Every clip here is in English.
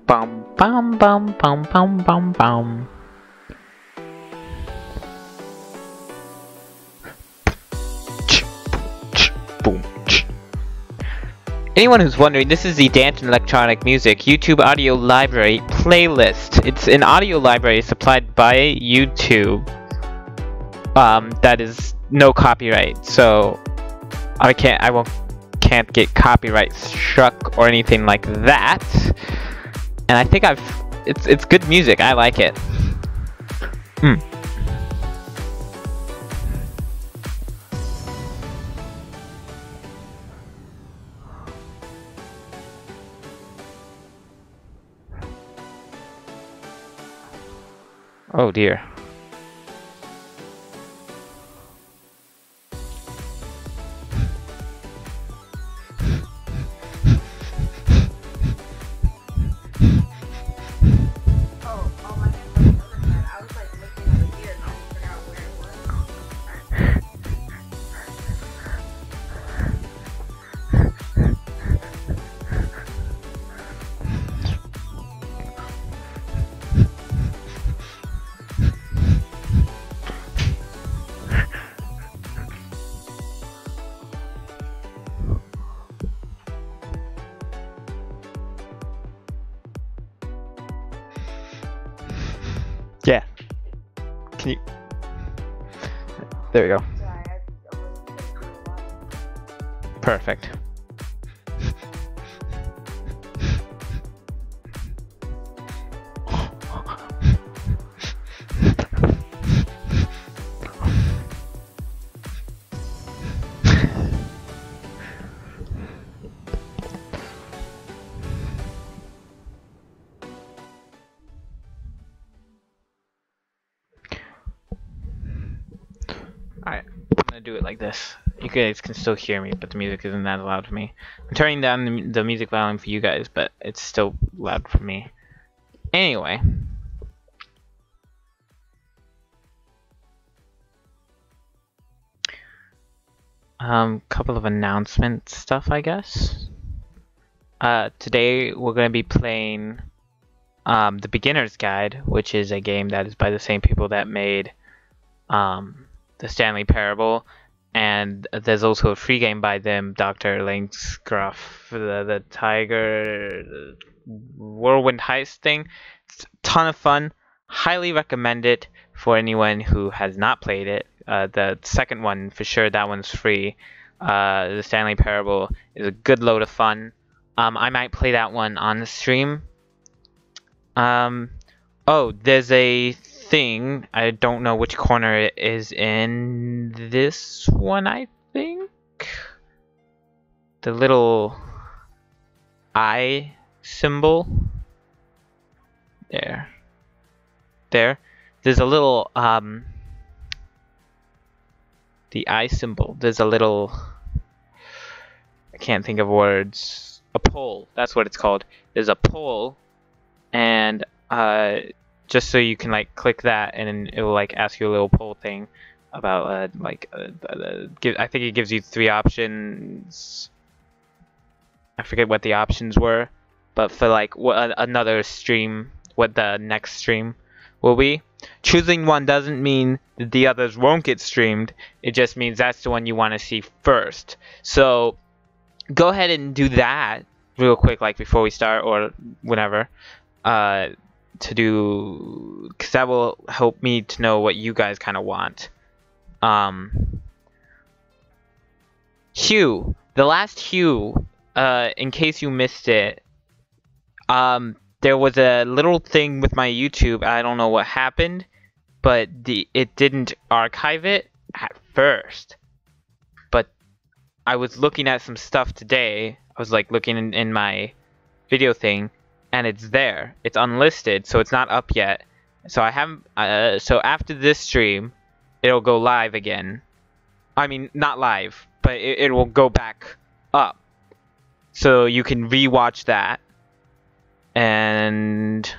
Bum bum bum bum bum bum bum. Boom. Anyone who's wondering, this is the Dance and Electronic Music YouTube Audio Library playlist. It's an audio library supplied by YouTube. That is no copyright, so I can't get copyright struck or anything like that. And I think it's good music. I like it. Oh dear. Yeah. Can you? There we go. Perfect. Alright, I'm gonna do it like this. You guys can still hear me, but the music isn't that loud for me. I'm turning down the music volume for you guys, but it's still loud for me. Anyway. Couple of announcement stuff, I guess. Today we're gonna be playing the Beginner's Guide, which is a game that is by the same people that made the Stanley Parable, and there's also a free game by them, Dr. Langscruff, the Tiger Whirlwind Heist thing. It's a ton of fun. Highly recommend it for anyone who has not played it. The second one, for sure, that one's free. The Stanley Parable is a good load of fun. I might play that one on the stream. Oh, there's a thing. I don't know which corner it is in this one, I think. The little eye symbol. There. There's a little, the eye symbol. There's a little, I can't think of words. A poll. That's what it's called. There's a poll, and just so you can like click that, and it will like ask you a little poll thing about I think it gives you 3 options. I forget what the options were, but for like another stream, what the next stream will be. Choosing one doesn't mean that the others won't get streamed. It just means that's the one you want to see first. So go ahead and do that real quick, like before we start or whenever. To do, because that will help me to know what you guys kind of want. Hue, the last Hue, in case you missed it, there was a little thing with my YouTube. I don't know what happened, but it didn't archive it at first. But I was looking at some stuff today. I was like looking in my video thing, and it's there. It's unlisted, so it's not up yet. So I haven't. So after this stream, it'll go live again. I mean, not live, but it will go back up, so you can rewatch that. And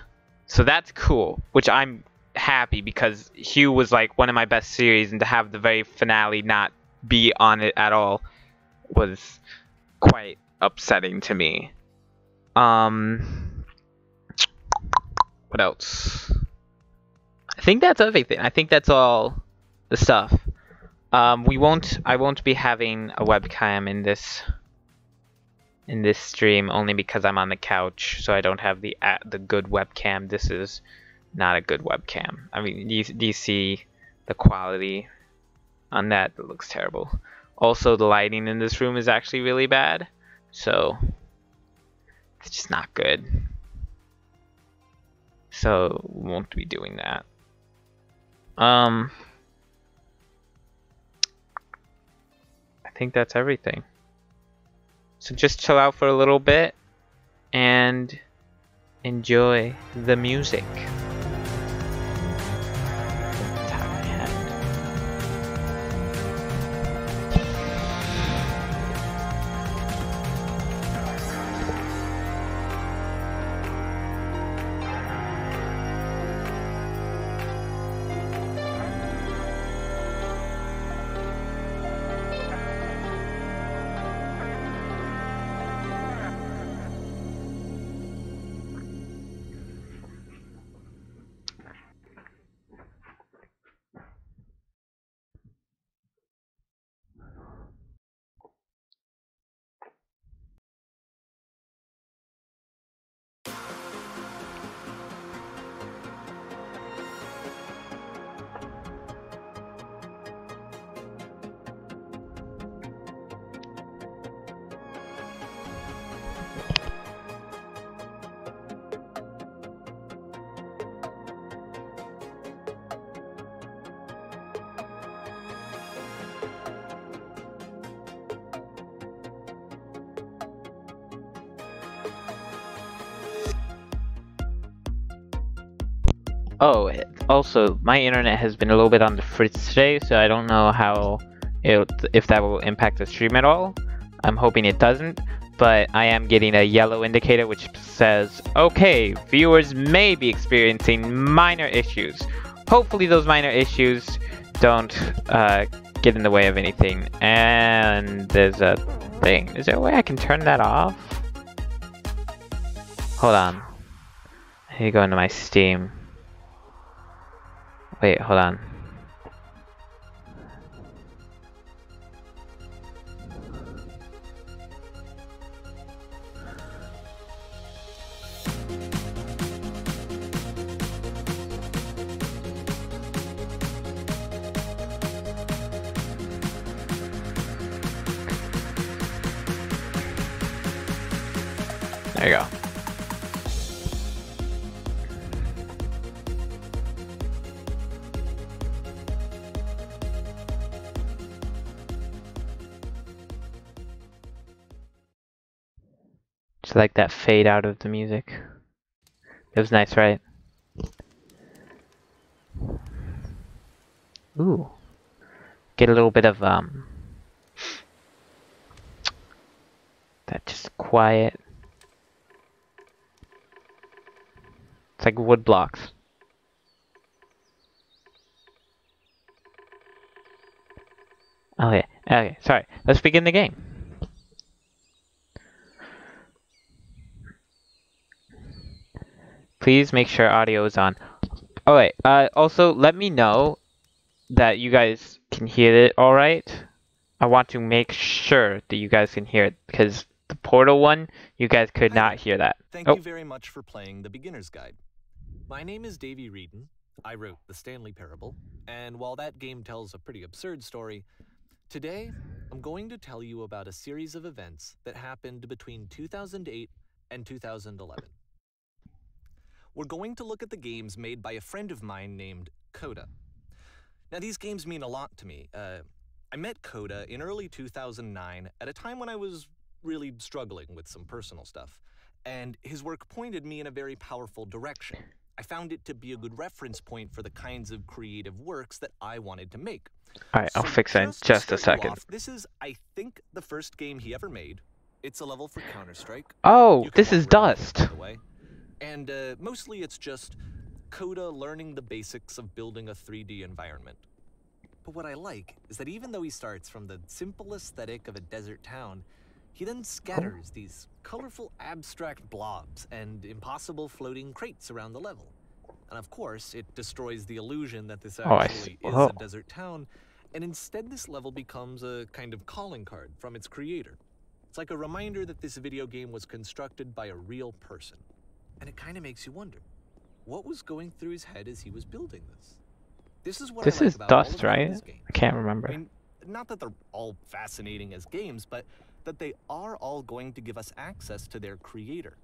so that's cool, which I'm happy, because Hue was like one of my best series, and to have the very finale not be on it at all was quite upsetting to me. What else? I think that's everything. I think that's all the stuff. I won't be having a webcam in this stream only because I'm on the couch, so I don't have the good webcam. This is not a good webcam. I mean, do you see the quality on that? It looks terrible. Also, the lighting in this room is actually really bad, so it's just not good. So won't be doing that. I think that's everything. So just chill out for a little bit and enjoy the music. Oh, also, my internet has been a little bit on the fritz today, so I don't know how if that will impact the stream at all. I'm hoping it doesn't, but I am getting a yellow indicator which says, okay, viewers may be experiencing minor issues. Hopefully those minor issues don't get in the way of anything. And there's a thing. Is there a way I can turn that off? Hold on. I need to go into my Steam. Wait, hold on. There you go. Just like that fade out of the music. It was nice, right? Ooh. Get a little bit of that just quiet. It's like wood blocks. Okay, okay, sorry. Let's begin the game. Please make sure audio is on. Oh wait, also let me know that you guys can hear it alright. I want to make sure that you guys can hear it, because the Portal one, you guys could not hear that. Thank you very much for playing the Beginner's Guide. My name is Davey Reedon. I wrote The Stanley Parable, and while that game tells a pretty absurd story, today I'm going to tell you about a series of events that happened between 2008 and 2011. We're going to look at the games made by a friend of mine named Coda. Now, these games mean a lot to me. I met Coda in early 2009 at a time when I was really struggling with some personal stuff, and his work pointed me in a very powerful direction. I found it to be a good reference point for the kinds of creative works that I wanted to make. Alright, I'll fix that in just a second. This is, I think, the first game he ever made. It's a level for Counter-Strike. Oh, this is Dust. By the way. And mostly it's just Coda learning the basics of building a 3D environment. But what I like is that even though he starts from the simple aesthetic of a desert town, he then scatters these colorful abstract blobs and impossible floating crates around the level. And of course, it destroys the illusion that this Oh, actually is a desert town, and instead this level becomes a kind of calling card from its creator. It's like a reminder that this video game was constructed by a real person. And it kind of makes you wonder, what was going through his head as he was building this? This is what I like is about Dust, all of right? these games. I can't remember. I mean, not that they're all fascinating as games, but that they are all going to give us access to their creator.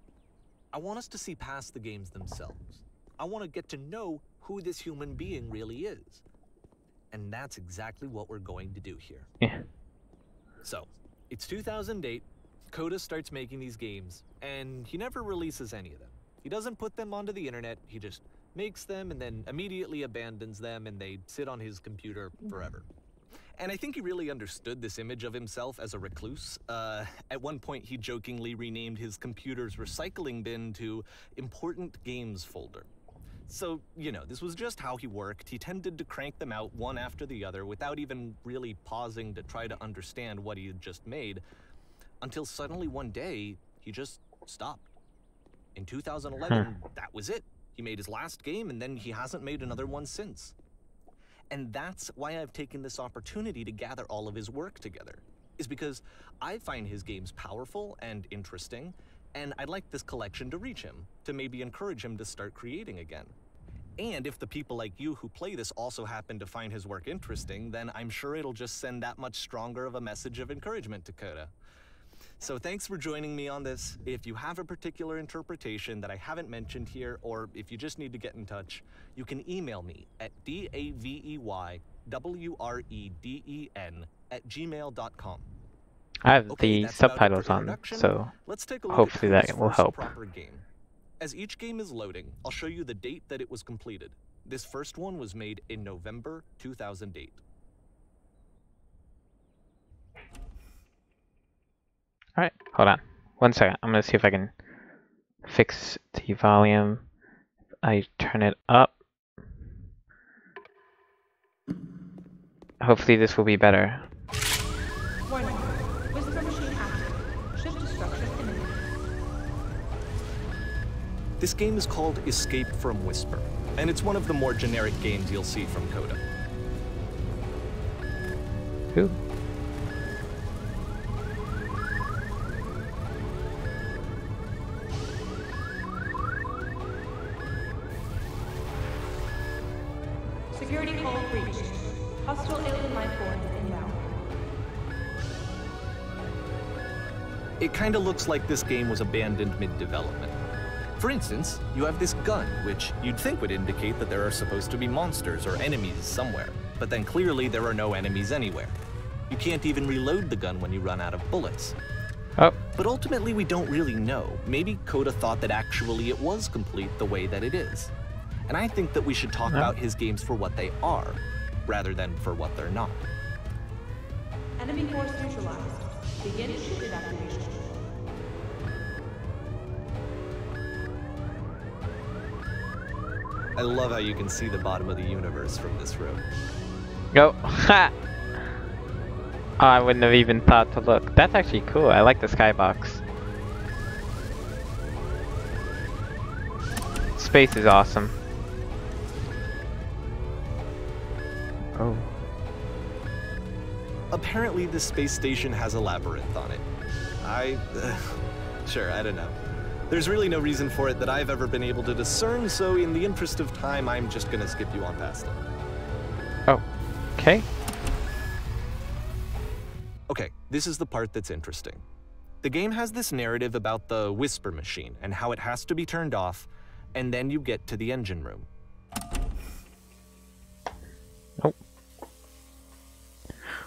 I want us to see past the games themselves. I want to get to know who this human being really is. And that's exactly what we're going to do here. Yeah. So, it's 2008, Coda starts making these games, and he never releases any of them. He doesn't put them onto the internet, he just makes them and then immediately abandons them, and they sit on his computer forever. And I think he really understood this image of himself as a recluse. At one point, he jokingly renamed his computer's recycling bin to Important Games Folder. So, you know, this was just how he worked. He tended to crank them out one after the other without even really pausing to try to understand what he had just made, until suddenly one day, he just stopped. In 2011, that was it. He made his last game, and then he hasn't made another one since. And that's why I've taken this opportunity to gather all of his work together, is because I find his games powerful and interesting, and I'd like this collection to reach him, to maybe encourage him to start creating again. And if the people like you who play this also happen to find his work interesting, then I'm sure it'll just send that much stronger of a message of encouragement to Coda. So thanks for joining me on this. If you have a particular interpretation that I haven't mentioned here, or if you just need to get in touch, you can email me at daveyWreden@gmail.com. I have the subtitles on, so let's take a look hopefully at that will first help. proper game. As each game is loading, I'll show you the date that it was completed. This first one was made in November 2008. Alright, hold on. 1 second. I'm gonna see if I can fix the volume. I turn it up. Hopefully this will be better. Warning. Whisper machine active. Shift to structure imminent. This game is called Escape from Whisper, and it's one of the more generic games you'll see from Coda. Ooh. Security call breached. Hostile alien life forms inbound. It kinda looks like this game was abandoned mid-development. For instance, you have this gun, which you'd think would indicate that there are supposed to be monsters or enemies somewhere, but then clearly there are no enemies anywhere. You can't even reload the gun when you run out of bullets. Oh. But ultimately we don't really know. Maybe Coda thought that actually it was complete the way that it is. And I think that we should talk about his games for what they are, rather than for what they're not. Enemy force neutralized. Begin ship evacuation. I love how you can see the bottom of the universe from this room. Go. Ha! Oh, I wouldn't have even thought to look. That's actually cool. I like the skybox. Space is awesome. Oh. Apparently, this space station has a labyrinth on it. Sure, I don't know. There's really no reason for it that I've ever been able to discern, so in the interest of time, I'm just gonna skip you on past it. Oh. Okay. Okay, this is the part that's interesting. The game has this narrative about the Whisper machine and how it has to be turned off, and then you get to the engine room. Nope.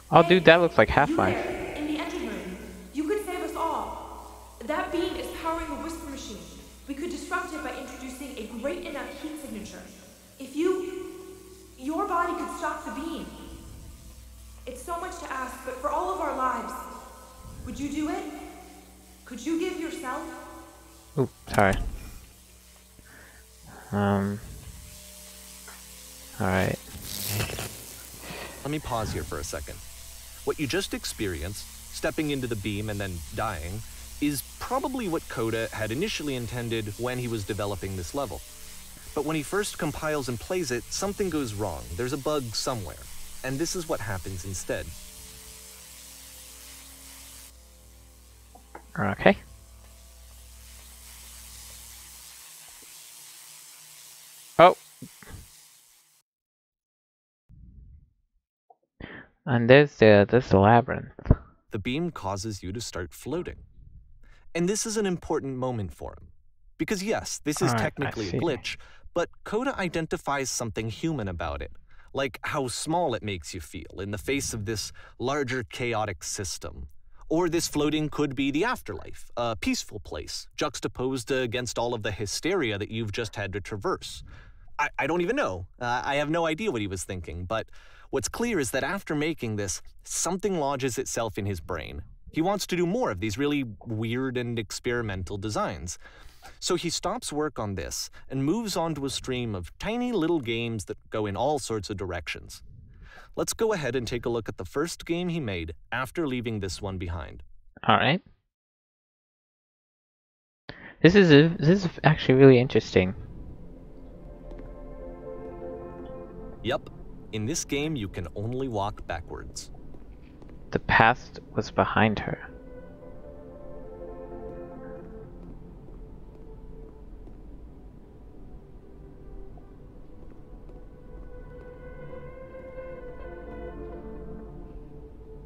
Oh, dude, that looks like Half-Life. In the engine room, you could save us all. That beam is powering the Whisper machine. We could disrupt it by introducing a great enough heat signature. If your body could stop the beam. It's so much to ask, but for all of our lives, would you do it? Could you give yourself? Ooh, sorry. Alright. Let me pause here for a second. What you just experienced, stepping into the beam and then dying, is probably what Coda had initially intended when he was developing this level. But when he first compiles and plays it, something goes wrong. There's a bug somewhere. And this is what happens instead. Okay. Oh. And there's the labyrinth. The beam causes you to start floating. And this is an important moment for him. Because yes, this is technically a glitch, but Coda identifies something human about it. Like how small it makes you feel in the face of this larger chaotic system. Or this floating could be the afterlife, a peaceful place, juxtaposed against all of the hysteria that you've just had to traverse. I don't even know. I have no idea what he was thinking, but what's clear is that after making this, something lodges itself in his brain. He wants to do more of these really weird and experimental designs. So he stops work on this and moves on to a stream of tiny little games that go in all sorts of directions. Let's go ahead and take a look at the first game he made after leaving this one behind. Alright. This is actually really interesting. Yep. In this game, you can only walk backwards. The past was behind her.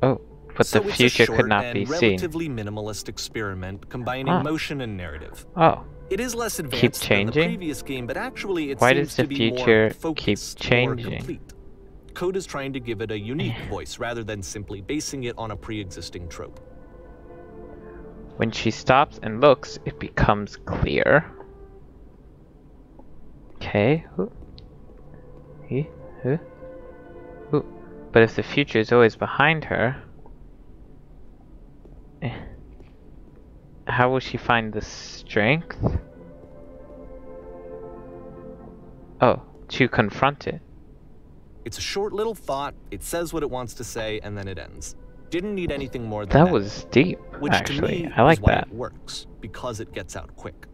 Oh, but so the future could not be seen. Relatively minimalist experiment combining motion and narrative. Oh. It is less advanced than the previous game, but actually it seems to be more focused, more complete. Coda's trying to give it a unique voice rather than simply basing it on a pre-existing trope. When she stops and looks, it becomes clear. Okay. But if the future is always behind her, how will she find the strength? Oh, to confront it. It's a short little thought, it says what it wants to say, and then it ends. Didn't need anything more than that. That was deep, which actually. To me I like is why that. It works, because it gets out quick.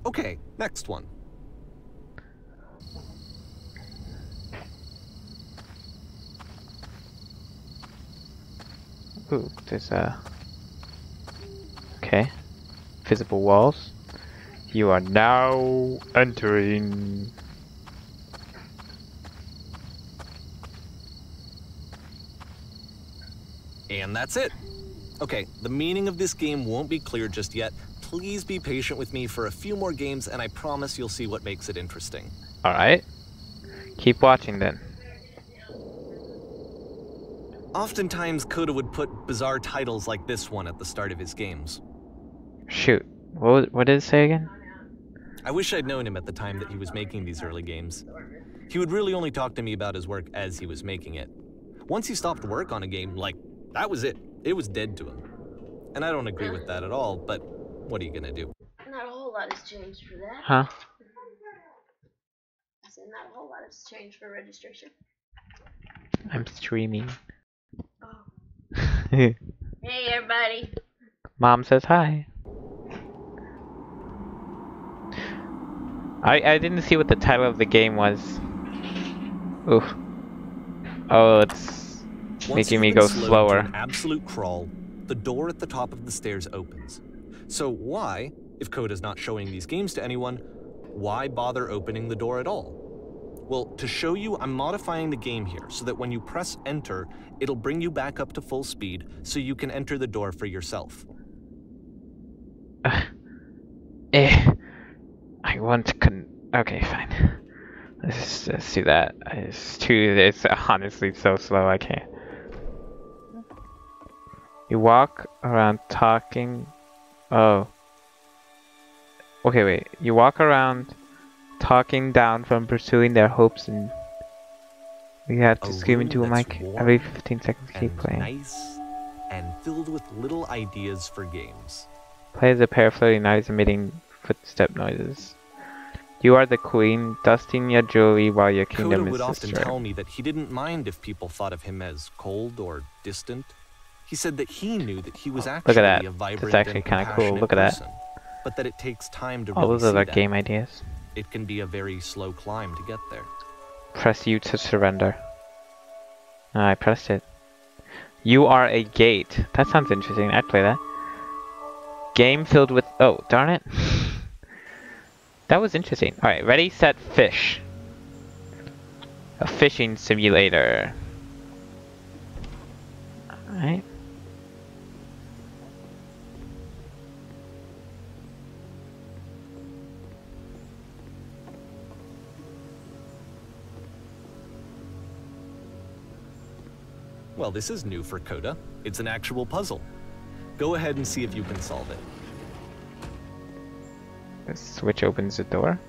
Okay, next one. Ooh, there's okay. Visible walls. You are now entering. And that's it. Okay, the meaning of this game won't be clear just yet. Please be patient with me for a few more games, and I promise you'll see what makes it interesting. Alright. Keep watching then. Oftentimes, Coda would put bizarre titles like this one at the start of his games. Shoot. What did it say again? I wish I'd known him at the time that he was making these early games. He would really only talk to me about his work as he was making it. Once he stopped work on a game, that was it. It was dead to him. And I don't agree with that at all, but what are you gonna do? Not a whole lot has changed for that. Huh? I said not a whole lot has changed for registration. I'm streaming. Oh. Hey everybody. Mom says hi. I didn't see what the title of the game was. Oof. Oh, it's making me go slower. An absolute crawl. The door at the top of the stairs opens. So why, if Coda's not showing these games to anyone, why bother opening the door at all? Well, to show you, I'm modifying the game here so that when you press enter, it'll bring you back up to full speed so you can enter the door for yourself. I want to okay, fine. Let's do that. It's honestly so slow, I can't. You walk around talking. Oh. Okay, wait. You walk around talking down from pursuing their hopes, and we have to scream into a mic every 15 seconds. Keep playing. Nice and filled with little ideas for games. Play as a pair of floating knives emitting footstep noises. You are the queen, dusting your jewelry while your kingdom Coda is would often destroyed. tell me that he didn't mind if people thought of him as cold or distant. He said that he knew that he was actually a vibrant That's actually and kind of cool. compassionate Look at that. person, but that it takes time to All really those see other that. game ideas. it can be a very slow climb to get there. Press U to surrender. I pressed it. You are a gate. That sounds interesting. I'd play that. Game filled with... Oh, darn it. That was interesting. Alright, ready, set, fish. A fishing simulator. Alright. Well, this is new for Coda. It's an actual puzzle. Go ahead and see if you can solve it. This switch opens the door.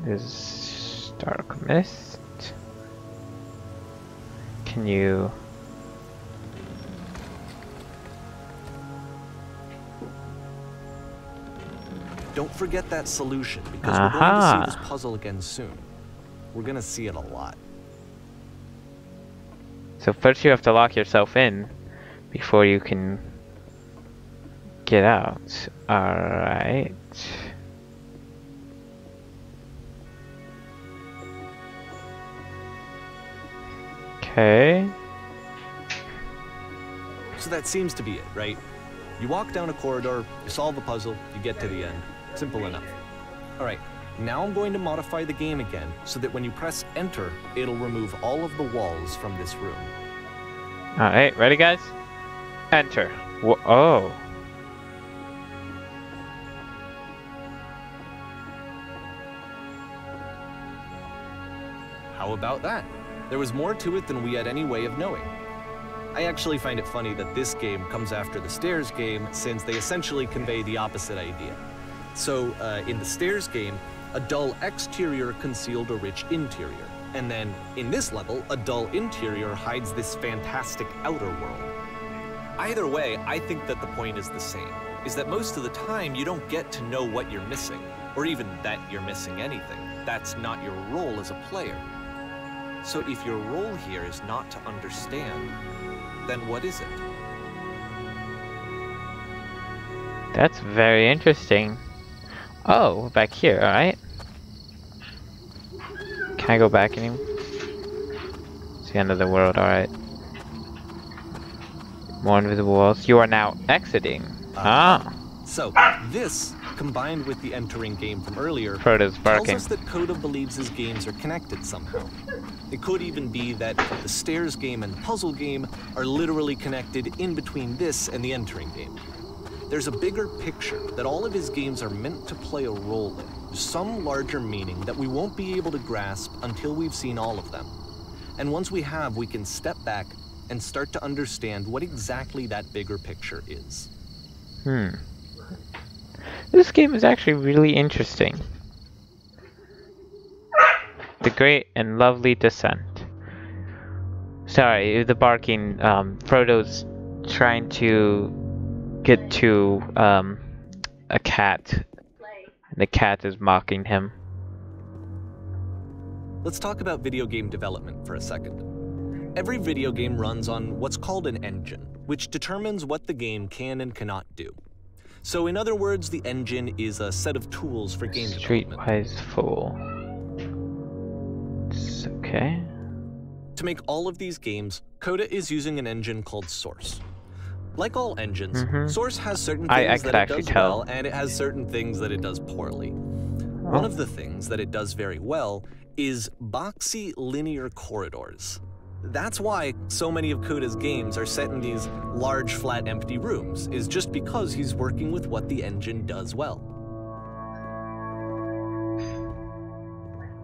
There's dark mist. Can you... Don't forget that solution, because we're going to see this puzzle again soon. We're going to see it a lot. So first you have to lock yourself in before you can get out. Alright. Okay. So that seems to be it, right? You walk down a corridor, you solve a puzzle, you get to the end. Simple enough. Alright, now I'm going to modify the game again so that when you press enter, it'll remove all of the walls from this room. Alright, ready guys? Enter. Oh. How about that? There was more to it than we had any way of knowing. I actually find it funny that this game comes after the Stairs game, since they essentially convey the opposite idea. So, in the Stairs game, a dull exterior concealed a rich interior. And then, in this level, a dull interior hides this fantastic outer world. Either way, I think that the point is the same, is that most of the time you don't get to know what you're missing, or even that you're missing anything. That's not your role as a player. So if your role here is not to understand, then what is it? That's very interesting. Oh, we're back here, alright. Can I go back anymore? It's the end of the world, alright. More invisible walls. You are now exiting. So, this, combined with the entering game from earlier, Frodo's barking. tells us that Coda believes his games are connected somehow. It could even be that the Stairs game and Puzzle game are literally connected in between this and the entering game. There's a bigger picture that all of his games are meant to play a role in, some larger meaning that we won't be able to grasp until we've seen all of them. And once we have, we can step back and start to understand what exactly that bigger picture is. This game is actually really interesting. The Great and Lovely Descent. Sorry, the barking. Frodo's trying to get to a cat. And the cat is mocking him. Let's talk about video game development for a second. Every video game runs on what's called an engine, which determines what the game can and cannot do. So in other words, the engine is a set of tools for game development. Streetwise Fool. Okay. To make all of these games, Coda is using an engine called Source. Like all engines, Source has certain things that it does well, and it has certain things that it does poorly. One of the things that it does very well is boxy linear corridors. That's why so many of Coda's games are set in these large, flat, empty rooms, is just because he's working with what the engine does well.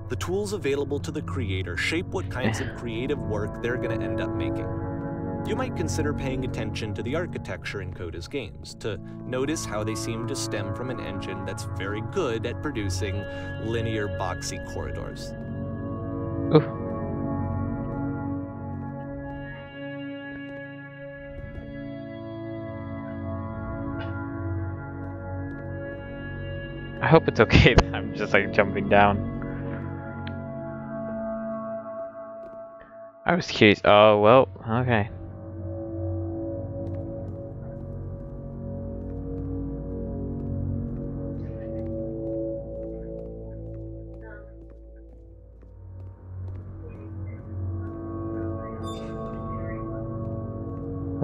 The tools available to the creator shape what kinds of creative work they're going to end up making. You might consider paying attention to the architecture in Coda's games, to notice how they seem to stem from an engine that's very good at producing linear, boxy corridors. Ooh. I hope it's okay that I'm just like jumping down. I was curious. Oh, well, okay.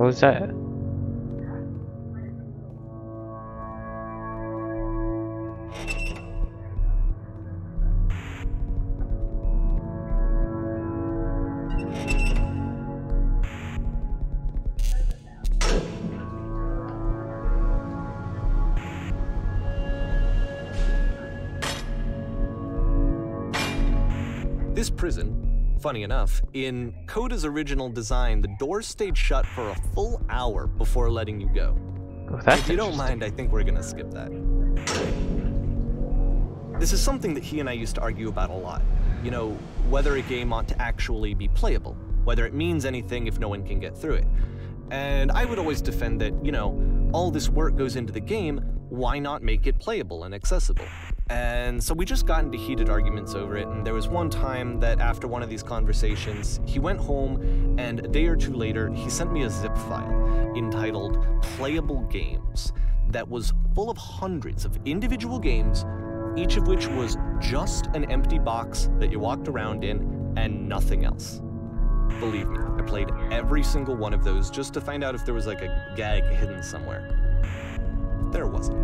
was that? This prison, funny enough, in Coda's original design, the doors stayed shut for a full hour before letting you go. Oh, that's If you don't mind, I think we're gonna skip that. This is something that he and I used to argue about a lot. You know, whether a game ought to actually be playable, whether it means anything if no one can get through it. And I would always defend that, you know, all this work goes into the game, why not make it playable and accessible? And so we just got into heated arguments over it, and there was one time that after one of these conversations, he went home, and a day or two later, he sent me a zip file entitled Playable Games that was full of hundreds of individual games, each of which was just an empty box that you walked around in and nothing else. Believe me, I played every single one of those just to find out if there was like a gag hidden somewhere. There wasn't.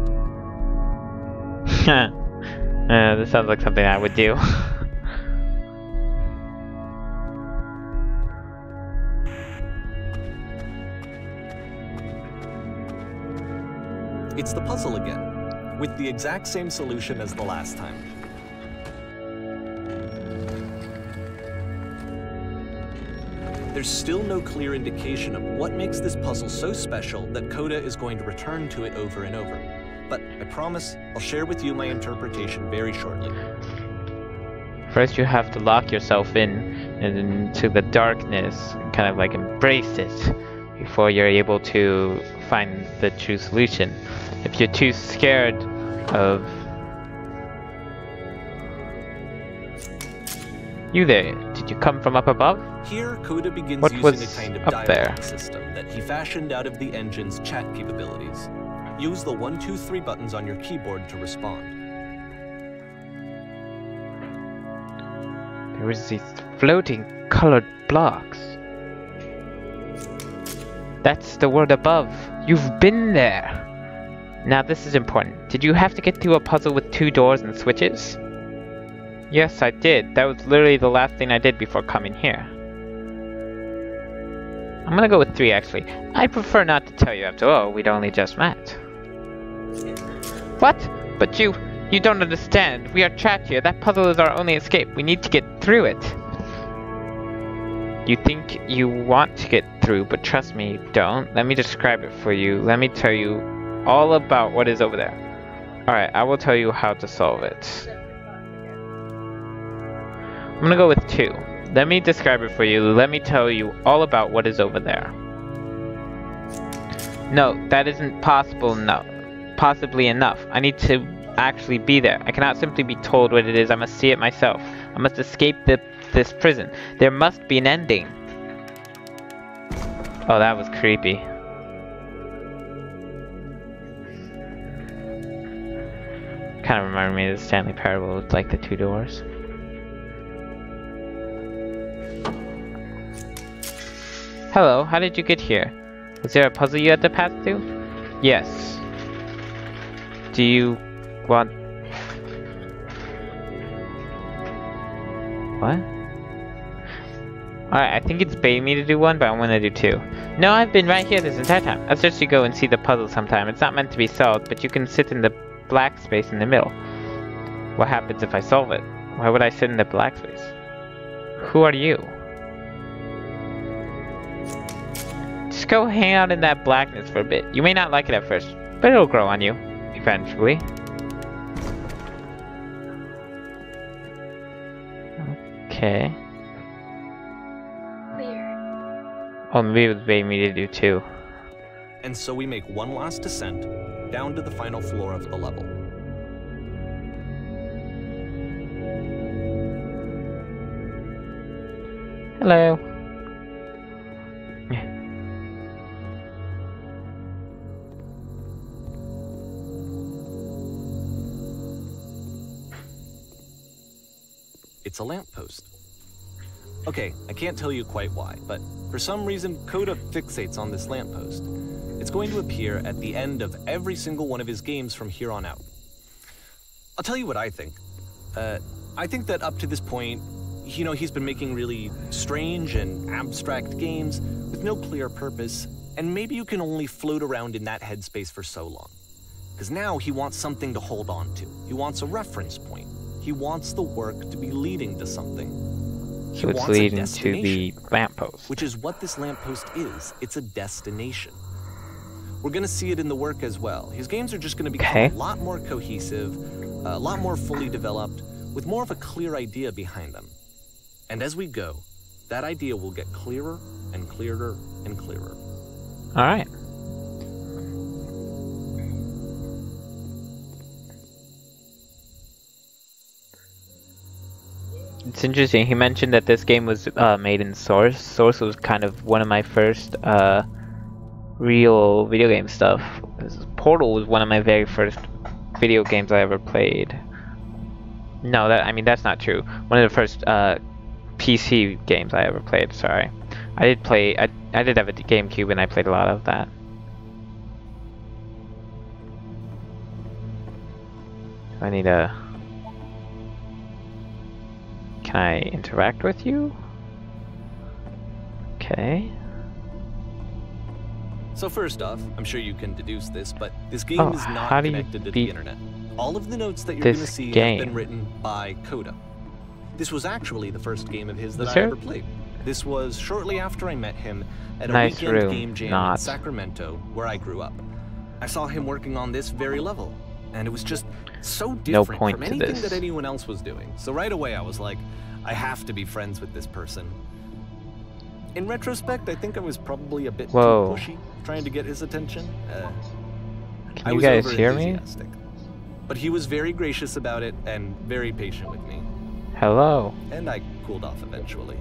This sounds like something I would do. It's the puzzle again, with the exact same solution as the last time. There's still no clear indication of what makes this puzzle so special that Coda is going to return to it over and over. But I promise I'll share with you my interpretation very shortly. First you have to lock yourself into the darkness and kind of like embrace it before you're able to find the true solution. If you're too scared of... You there, did you come from up above? Here, Coda begins What using a was kind of up there? dialogue system that he fashioned out of the engine's chat capabilities. Use the 1, 2, 3 buttons on your keyboard to respond. There was these floating colored blocks. That's the word above. You've been there. Now this is important. Did you have to get through a puzzle with 2 doors and switches? Yes, I did. That was literally the last thing I did before coming here. I'm gonna go with 3 actually. I prefer not to tell you after all, we'd only just met. What? But you don't understand. We are trapped here. That puzzle is our only escape. We need to get through it. You think you want to get through, but trust me, you don't. Let me describe it for you. Let me tell you all about what is over there. Alright, I will tell you how to solve it. I'm gonna go with 2. Let me describe it for you. Let me tell you all about what is over there. No, that isn't possible. No. Possibly enough. I need to actually be there. I cannot simply be told what it is. I must see it myself. I must escape this prison. There must be an ending. Oh, that was creepy. Kind of reminded me of the Stanley Parable with like the 2 doors. Hello, how did you get here? Was there a puzzle you had to pass through? Yes. Do you want... What? Alright, I think it's baiting me to do one, but I want to do 2. No, I've been right here this entire time. I'll suggest you go and see the puzzle sometime. It's not meant to be solved, but you can sit in the black space in the middle. What happens if I solve it? Why would I sit in the black space? Who are you? Just go hang out in that blackness for a bit. You may not like it at first, but it'll grow on you, eventually. Okay. Weird. Oh, maybe it was baiting me to do 2. And so we make one last descent down to the final floor of the level. Hello. It's a lamppost. Okay, I can't tell you quite why, but for some reason, Coda fixates on this lamppost. It's going to appear at the end of every single one of his games from here on out. I'll tell you what I think. I think that up to this point, he's been making really strange and abstract games with no clear purpose, and maybe you can only float around in that headspace for so long. Because now he wants something to hold on to. He wants a reference point. He wants the work to be leading to something. So it's leading to the lamppost. Which is what this lamppost is. It's a destination. We're going to see it in the work as well. His games are just going to become a lot more cohesive, a lot more fully developed, with more of a clear idea behind them. And as we go, that idea will get clearer and clearer and clearer. All right. It's interesting. He mentioned that this game was made in Source. Source was kind of one of my first real video game stuff. Portal was one of my very first video games I ever played. No, that's not true. One of the first PC games I ever played. Sorry, I did play. I did have a GameCube, and I played a lot of that. I need a. Can I interact with you? Okay. So first off, I'm sure you can deduce this, but this game is not connected to the internet. All of the notes that you're going to see have been written by Coda. This was actually the first game of his that I ever played. This was shortly after I met him at a weekend game jam in Sacramento, where I grew up. I saw him working on this very level, and it was just so different from anything that anyone else was doing. So right away I was like, I have to be friends with this person. In retrospect, I think I was probably a bit too pushy, trying to get his attention. Can you guys hear me? But he was very gracious about it and very patient with me. Hello. And I cooled off eventually.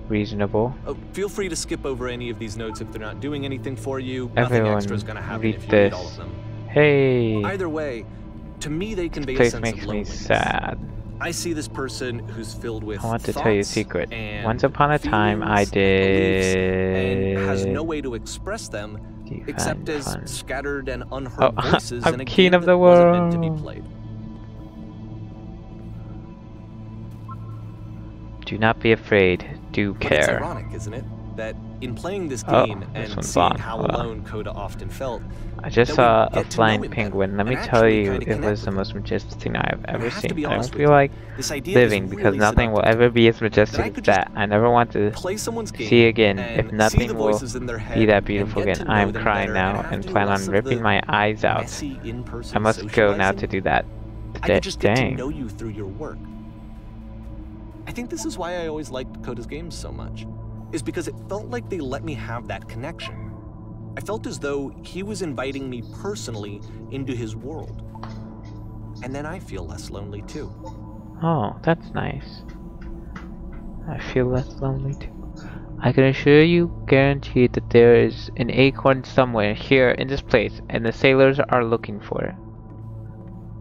Reasonable. Oh, feel free to skip over any of these notes if they're not doing anything for you. Everyone Nothing extra is going to happen if you read all of them. Hey. Either way, to me they convey this a sense place of makes me loneliness. sad. I see this person who's filled with I want to tell you a secret. And once upon a time, I did. And has no way to express them except as scattered and unheard voices I'm in a king game of the that wasn't meant to be world. played. Do not be afraid. Do But it's care. ironic, isn't it? That in playing this game and seeing how alone Coda often felt, I just saw a flying him penguin. Let better me and tell actually you, kinda it connect was the with most majestic thing I've And I ever have to seen. be I honest don't with feel you, like this idea living is because really nothing will seductive. ever be as That I majestic as could that. just I never want to play someone's game see again. and If see the nothing will voices in their head be that and beautiful get again. to I know am them crying better now have and to do plan less on of ripping the my eyes out. messy in-person I must go now to socializing. do that. I could just get to Dang. know you through your work. I think this is why I always liked Coda's games so much, is because it felt like they let me have that connection. I felt as though he was inviting me personally into his world. And then I feel less lonely too. Oh, that's nice. I feel less lonely too. I can assure you, guaranteed, that there is an acorn somewhere here in this place, and the sailors are looking for it.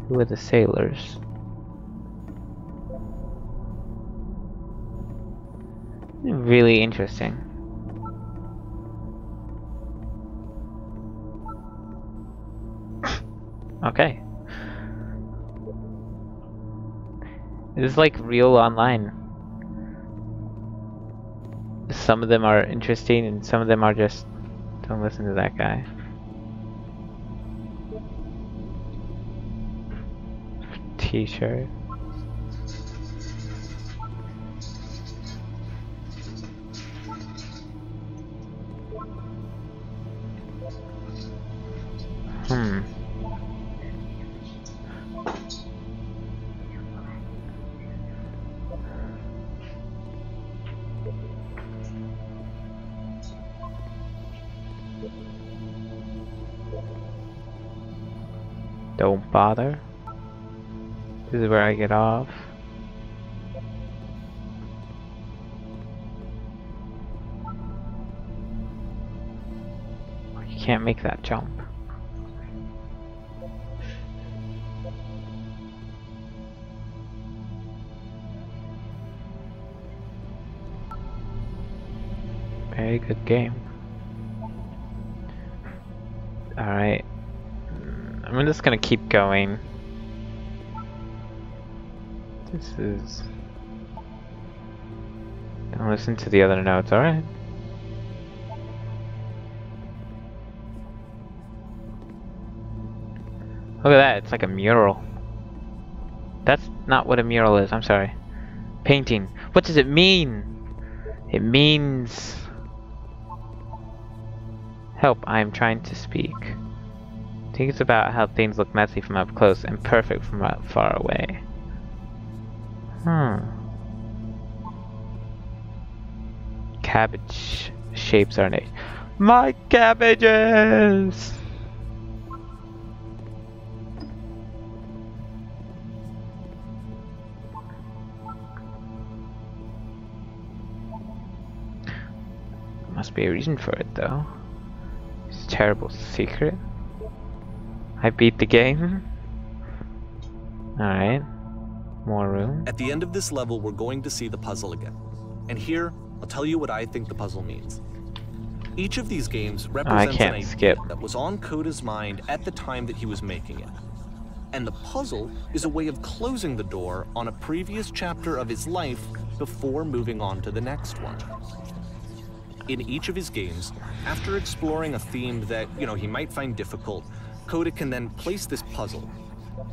Who are the sailors? Really interesting. Okay. This is like real online. Some of them are interesting and some of them are just, don't listen to that guy. T-shirt. Don't bother. This is where I get off. You can't make that jump. very good game. Alright. I'm just gonna keep going. This is... Don't listen to the other notes, alright? Look at that, it's like a mural. That's not what a mural is, I'm sorry. Painting. What does it mean? It means... Help, I am trying to speak. Think it's about how things look messy from up close and perfect from far away. Cabbage shapes our nation. My cabbages! Must be a reason for it though. It's a terrible secret. I beat the game. Alright. More room. At the end of this level, we're going to see the puzzle again. And here, I'll tell you what I think the puzzle means. Each of these games represents an idea that was on Coda's mind at the time that he was making it. And the puzzle is a way of closing the door on a previous chapter of his life before moving on to the next one. In each of his games, after exploring a theme that, he might find difficult, Coda can then place this puzzle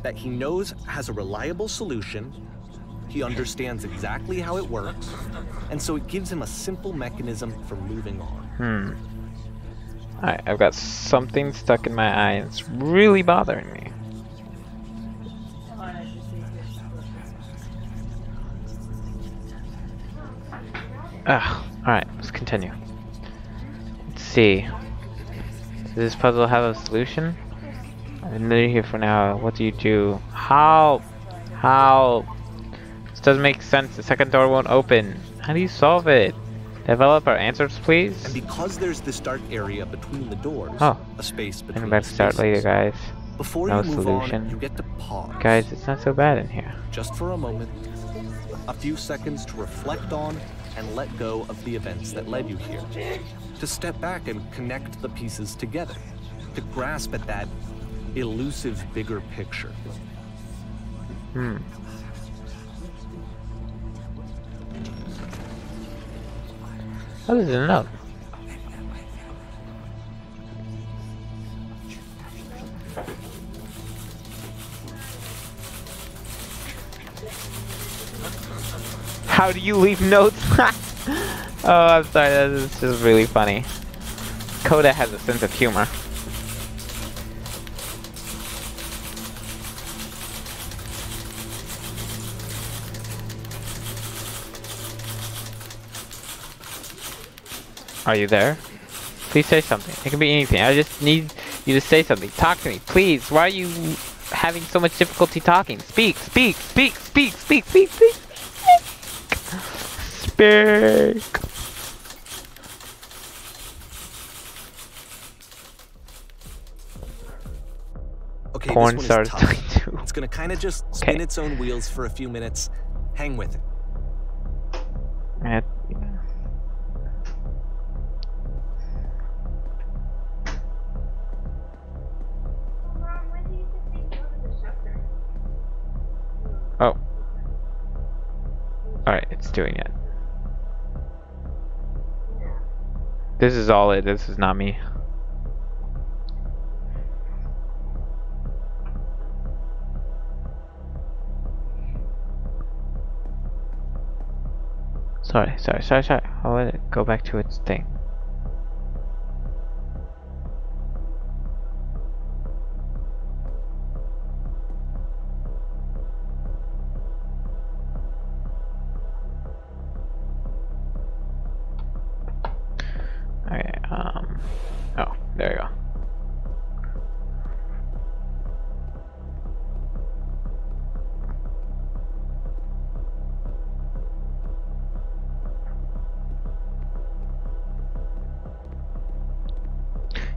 that he knows has a reliable solution, he understands exactly how it works, and so it gives him a simple mechanism for moving on. Alright, I've got something stuck in my eye and it's really bothering me. Alright, let's continue. Let's see. Does this puzzle have a solution? I'm literally here for now. What do you do? How? This doesn't make sense. The second door won't open. How do you solve it? Develop our answers, please. And because there's this dark area between the doors, a space between I'm about to start later, guys. Before no you move solution. On, you get to pause. Guys, it's not so bad in here. Just for a moment. A few seconds to reflect on and let go of the events that led you here. To step back and connect the pieces together. To grasp at that elusive bigger picture. How does it know? How do you leave notes? Oh, I'm sorry, that is just really funny. Coda has a sense of humor. Are you there? Please say something. It can be anything. I just need you to say something. Talk to me, please. Why are you having so much difficulty talking? Speak, speak, speak, speak, speak, speak, speak. Speak. Okay, Porn this one is stars tough. too. It's gonna kind of just spin its own wheels for a few minutes. Hang with it. Oh. Alright, it's doing it. This is all it. This is not me. Sorry. I'll let it go back to its thing. Okay, oh, there you go.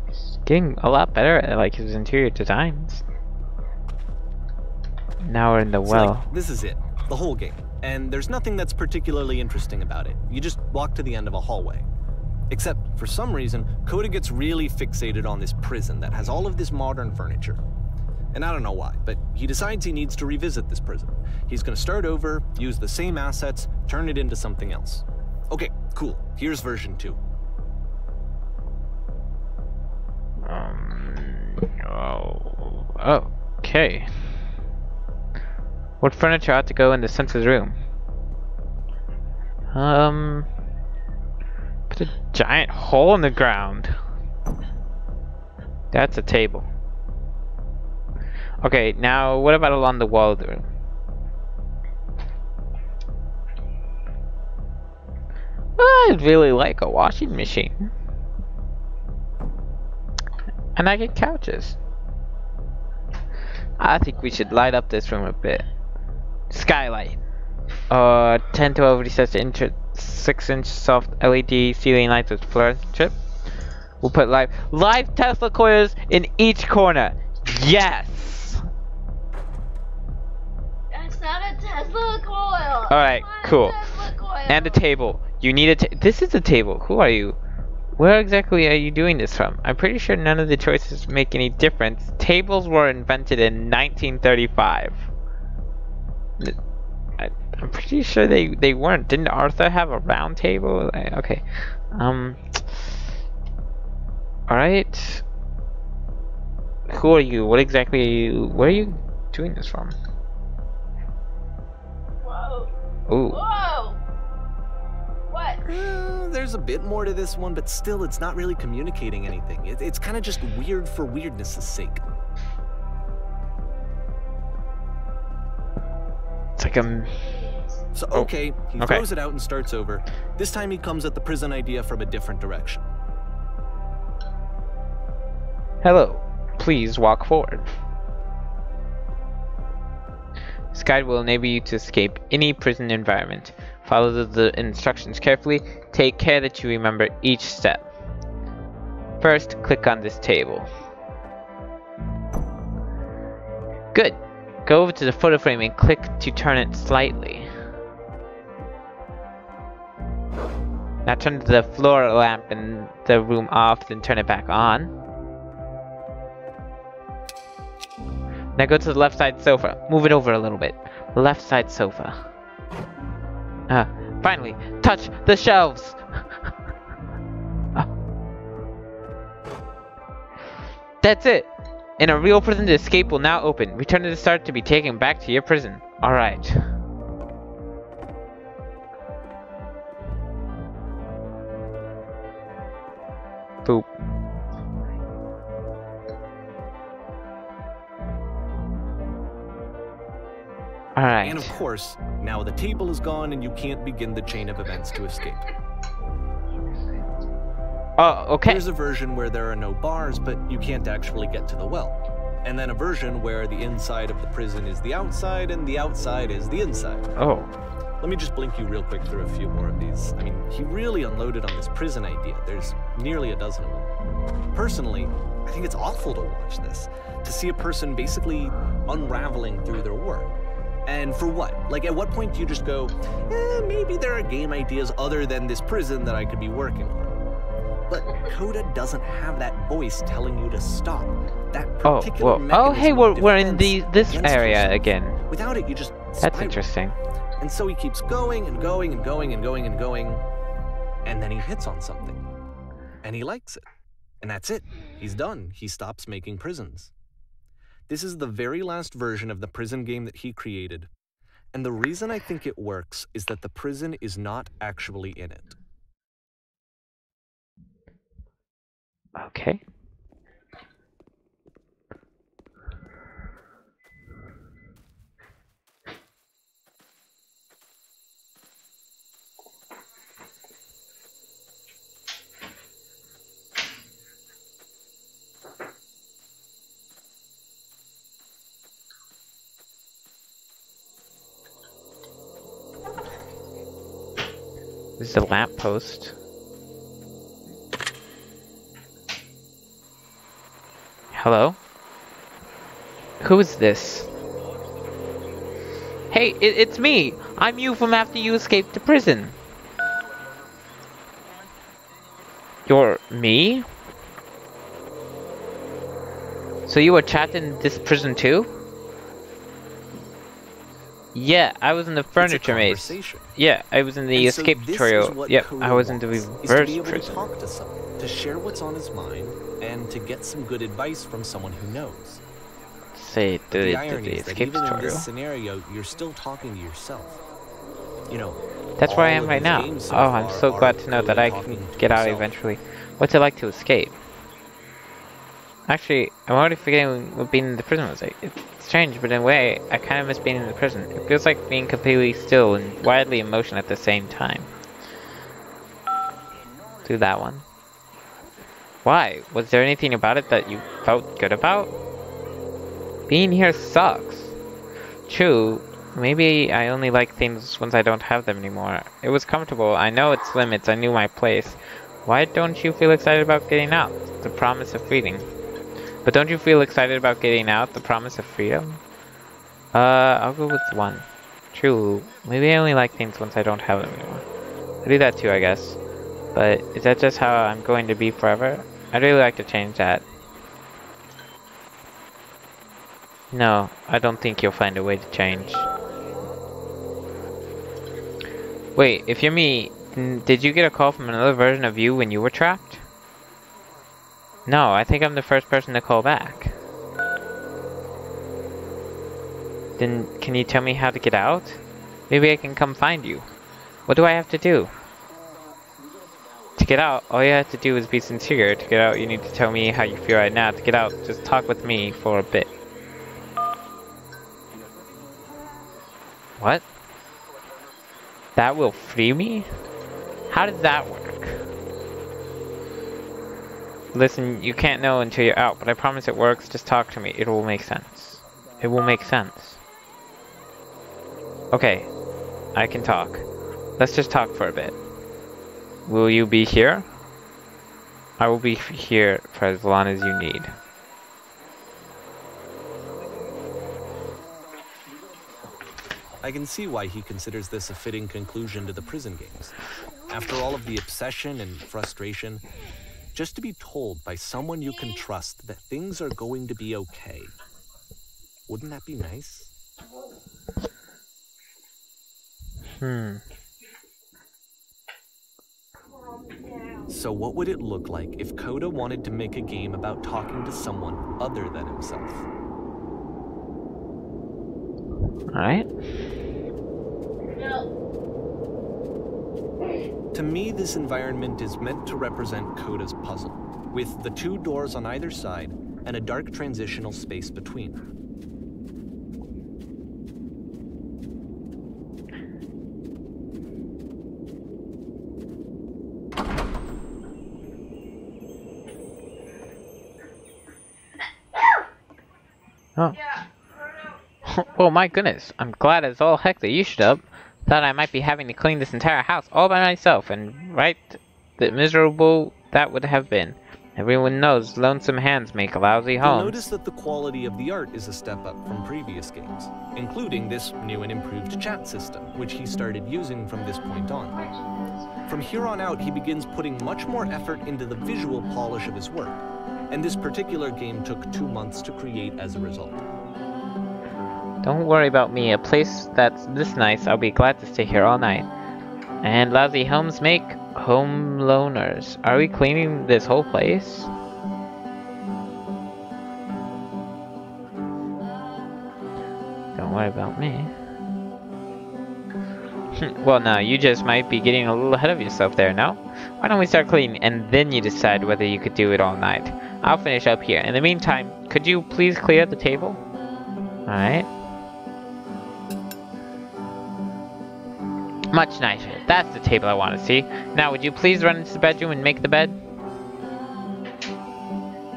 He's getting a lot better at like his interior designs. Now we're in the well. Like, this is it, the whole game. And there's nothing that's particularly interesting about it. You just walk to the end of a hallway. Except, for some reason, Coda gets really fixated on this prison that has all of this modern furniture. And I don't know why, but he decides he needs to revisit this prison. He's gonna start over, use the same assets, turn it into something else. Okay, cool. Here's version 2. Oh, okay. What furniture ought to go in the sensor's room? Put a giant hole in the ground. That's a table. Okay, now what about along the wall of the room? I'd really like a washing machine. And I get couches. I think we should light up this room a bit. Skylight. 10 to 12 recessed 6-inch soft LED ceiling lights with fluorescent strip. We'll put live Tesla coils in each corner. Yes! That's not a Tesla coil. Alright, cool. Tesla coil. And a table. You need this is a table. Who are you? Where exactly are you doing this from? I'm pretty sure none of the choices make any difference. Tables were invented in 1935. I'm pretty sure they weren't. Didn't Arthur have a round table? Okay. Alright. Who are you? What exactly are you? Where are you doing this from? Whoa. Ooh. Whoa. What? There's a bit more to this one, but still, it's not really communicating anything. It's kind of just weird for weirdness' sake. It's like So, okay, he throws it out and starts over. This time he comes at the prison idea from a different direction. Hello. Please walk forward. This guide will enable you to escape any prison environment. Follow the instructions carefully. Take care that you remember each step. First, click on this table. Good. Go over to the photo frame and click to turn it slightly. Now turn the floor lamp in the room off, then turn it back on. Now go to the left side sofa. Move it over a little bit. Left side sofa. Finally, touch the shelves! That's it! In a real prison, the escape will now open. Return to the start to be taken back to your prison. Alright. Boop. Alright. And of course, now the table is gone and you can't begin the chain of events to escape. Oh, okay. There's a version where there are no bars, but you can't actually get to the well. And then a version where the inside of the prison is the outside and the outside is the inside. Oh. Let me just blink you real quick through a few more of these. I mean, he really unloaded on this prison idea. There's nearly a dozen of them. Personally, I think it's awful to watch this. To see a person basically unraveling through their work. And for what? Like, at what point do you just go, maybe there are game ideas other than this prison that I could be working on? But Coda doesn't have that voice telling you to stop. That particular mechanism hey, we're in this area yourself. again. Without it, you just That's spiral. interesting. And so he keeps going and going and going and going and going, and then he hits on something. And he likes it. And that's it. He's done. He stops making prisons. This is the very last version of the prison game that he created. And the reason I think it works is that the prison is not actually in it. Okay. This is a lamppost. Hello? Who is this? Hey, it's me! I'm you from after you escaped the prison. You're me? So you were trapped in this prison too? Yeah, I was in the furniture maze. Conversation. Yeah, I was in the And so escape this tutorial. is what Yep, Coda I was in the wants, is to reverse be able prison. to talk to someone, to share what's on his mind, and to get some good advice from someone who knows. Say But the the irony is that escape even in tutorial. this scenario, you're still talking to yourself. You know, That's where I all am of right his now. games so Oh, I'm far so are glad to know that Coda I talking can to get out himself. eventually. What's it like to escape? Actually, I'm already forgetting what being in the prison was like. It's strange, but in a way, I kind of miss being in the prison. It feels like being completely still and wildly in motion at the same time. Do that one. Why? Was there anything about it that you felt good about? Being here sucks. True, maybe I only like things once I don't have them anymore. It was comfortable, I know its limits, I knew my place. Why don't you feel excited about getting out? The promise of freedom. But don't you feel excited about getting out? The promise of freedom? I'll go with one. True, maybe I only like things once I don't have them anymore. I do that too, I guess. But is that just how I'm going to be forever? I'd really like to change that. No, I don't think you'll find a way to change. Wait, if you're me, did you get a call from another version of you when you were trapped? No, I think I'm the first person to call back. Then, can you tell me how to get out? Maybe I can come find you. What do I have to do? To get out, all you have to do is be sincere. To get out, you need to tell me how you feel right now. To get out, just talk with me for a bit. What? That will free me? How does that work? Listen, you can't know until you're out, but I promise it works. Just talk to me. It will make sense. It will make sense. Okay, I can talk. Let's just talk for a bit. Will you be here? I will be here for as long as you need. I can see why he considers this a fitting conclusion to the prison games. After all of the obsession and frustration, just to be told by someone you can trust that things are going to be okay. Wouldn't that be nice? So what would it look like if Coda wanted to make a game about talking to someone other than himself? Alright. To me, this environment is meant to represent Coda's puzzle, with the two doors on either side and a dark transitional space between. Oh. Oh my goodness, I'm glad as all heck that you showed up. Thought I might be having to clean this entire house all by myself, and right, the miserable that would have been. Everyone knows lonesome hands make lousy You'll homes. notice that the quality of the art is a step up from previous games, including this new and improved chat system, which he started using from this point on. From here on out, he begins putting much more effort into the visual polish of his work, and this particular game took 2 months to create as a result. Don't worry about me, a place that's this nice, I'll be glad to stay here all night. And lousy homes make home loners. Are we cleaning this whole place? Don't worry about me. Well, no, you just might be getting a little ahead of yourself there, no? Why don't we start cleaning and then you decide whether you could do it all night? I'll finish up here. In the meantime, could you please clear the table? Alright. Much nicer. That's the table I want to see. Now, would you please run into the bedroom and make the bed?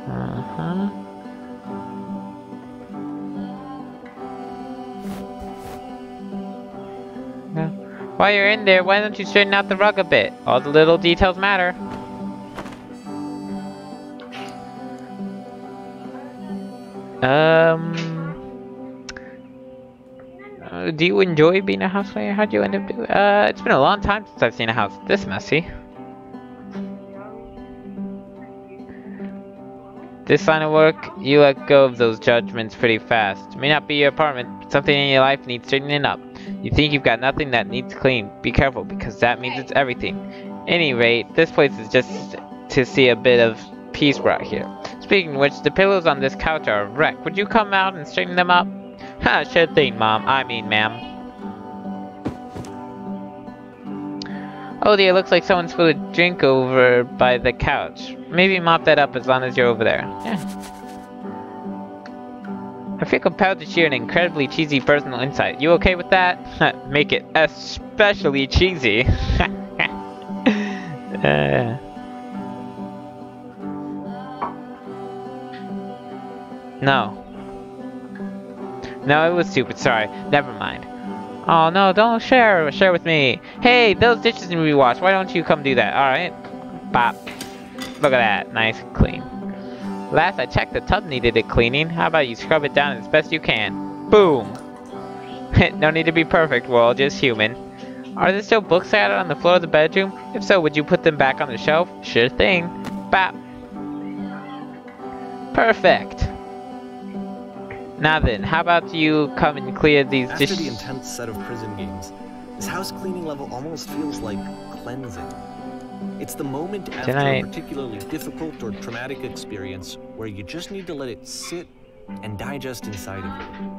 Uh-huh. Yeah. While you're in there, why don't you straighten out the rug a bit? All the little details matter. Do you enjoy being a house player? How'd you end up doing? It's been a long time since I've seen a house this messy. This line of work, you let go of those judgments pretty fast. It may not be your apartment, but something in your life needs straightening up. You think you've got nothing that needs clean. Be careful, because that means it's everything. Any rate, this place is just to see a bit of peace brought here. Speaking of which, the pillows on this couch are a wreck. Would you come out and straighten them up? Ha, sure thing, Mom. I mean, ma'am. Oh dear, looks like someone spilled a drink over by the couch. Maybe mop that up as long as you're over there. Yeah. I feel compelled to share an incredibly cheesy personal insight. You okay with that? Make it especially cheesy. No. No, it was stupid. Sorry. Never mind. Oh no, don't share. Share with me. Hey, those dishes need to be washed. Why don't you come do that? Alright. Bop. Look at that. Nice and clean. Last I checked, the tub needed a cleaning. How about you scrub it down as best you can? Boom. No need to be perfect. We're all just human. Are there still books scattered on the floor of the bedroom? If so, would you put them back on the shelf? Sure thing. Bop. Perfect. Now then, how about you come and clear these dishes? After the intense set of prison games, this house cleaning level almost feels like cleansing. It's the moment after a particularly difficult or traumatic experience where you just need to let it sit and digest inside of you.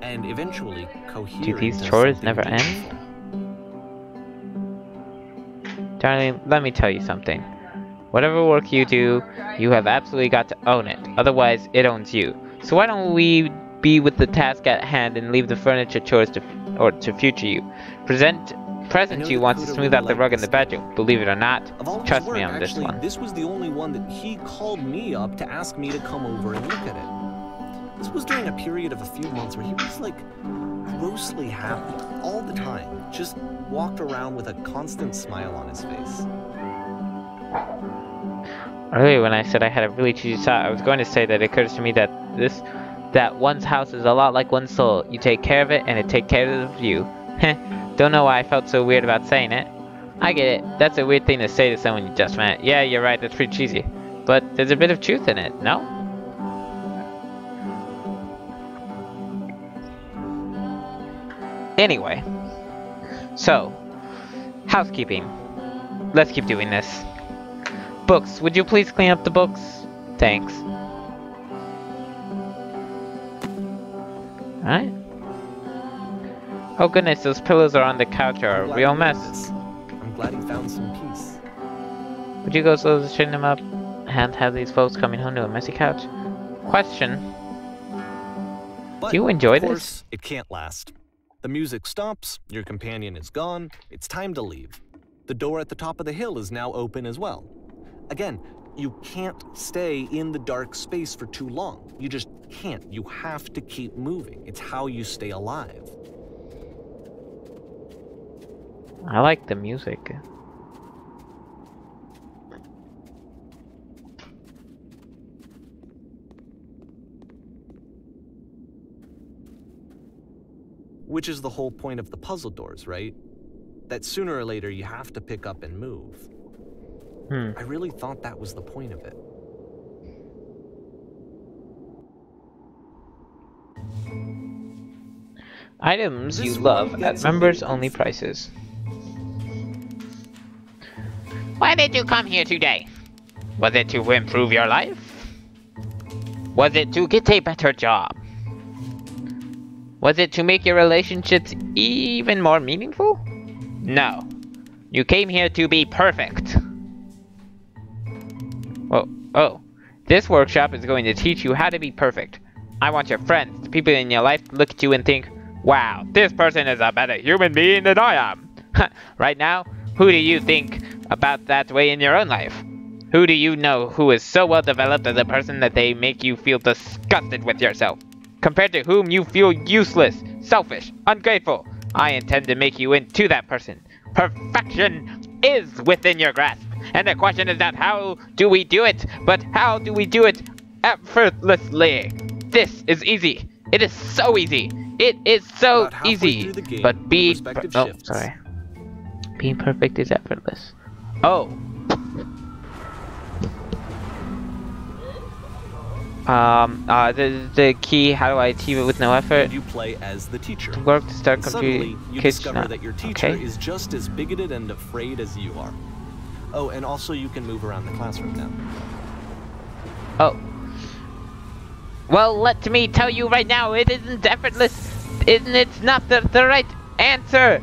And eventually cohere. Do these chores never end? Darling, let me tell you something. Whatever work you do, you have absolutely got to own it. Otherwise, it owns you. So why don't we be with the task at hand and leave the furniture chores to future you. Present you wants to smooth out the rug in the bedroom. Believe it or not, trust me on this one. This was the only one that he called me up to ask me to come over and look at it. This was during a period of a few months where he was like grossly happy all the time. Just walked around with a constant smile on his face. Earlier when I said I had a really cheesy thought, I was going to say that it occurs to me that one's house is a lot like one's soul. You take care of it, and it takes care of you. Don't know why I felt so weird about saying it. I get it. That's a weird thing to say to someone you just met. Yeah, you're right, that's pretty cheesy. But there's a bit of truth in it, no? Anyway. So, housekeeping. Let's keep doing this. Books, would you please clean up the books? Thanks. Alright. Oh goodness, those pillows are on the couch are a real mess. I'm glad he found some peace. Would you go slow to straighten them up and have these folks coming home to a messy couch? Question. But, do you enjoy of course, this? It can't last. The music stops, your companion is gone, it's time to leave. The door at the top of the hill is now open as well. Again, you can't stay in the dark space for too long. You just can't. You have to keep moving. It's how you stay alive. I like the music. Which is the whole point of the puzzle doors, right? That sooner or later you have to pick up and move. I really thought that was the point of it. Items you love at members-only prices. Why did you come here today? Was it to improve your life? Was it to get a better job? Was it to make your relationships even more meaningful? No. You came here to be perfect. Oh. This workshop is going to teach you how to be perfect. I want your friends, the people in your life, to look at you and think, wow, this person is a better human being than I am. Right now, who do you think about that way in your own life? Who do you know who is so well developed as a person that they make you feel disgusted with yourself? Compared to whom you feel useless, selfish, ungrateful. I intend to make you into that person. Perfection is within your grasp. And the question is not how do we do it, but how do we do it effortlessly. This is easy. It is so easy. It is so easy. But being being perfect is effortless. Oh. The key. How do I achieve it with no effort? And you play as the teacher. To work to start Suddenly, you computation. discover that your teacher Okay. is just as bigoted and afraid as you are. Oh, and also you can move around the classroom now. Oh. Well, let me tell you right now, it isn't effortless. It's not the right answer.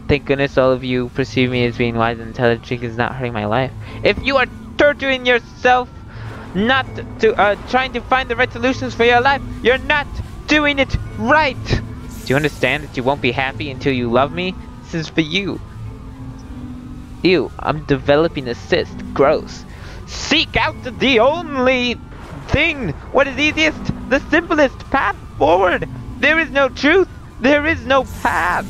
Thank goodness all of you perceive me as being wise and intelligent is not hurting my life. If you are torturing yourself, not to trying to find the right solutions for your life, you're not doing it right. Do you understand that you won't be happy until you love me? This is for you. Ew, I'm developing a cyst. Gross. Seek out the only thing. What is easiest? The simplest path forward. There is no truth. There is no path.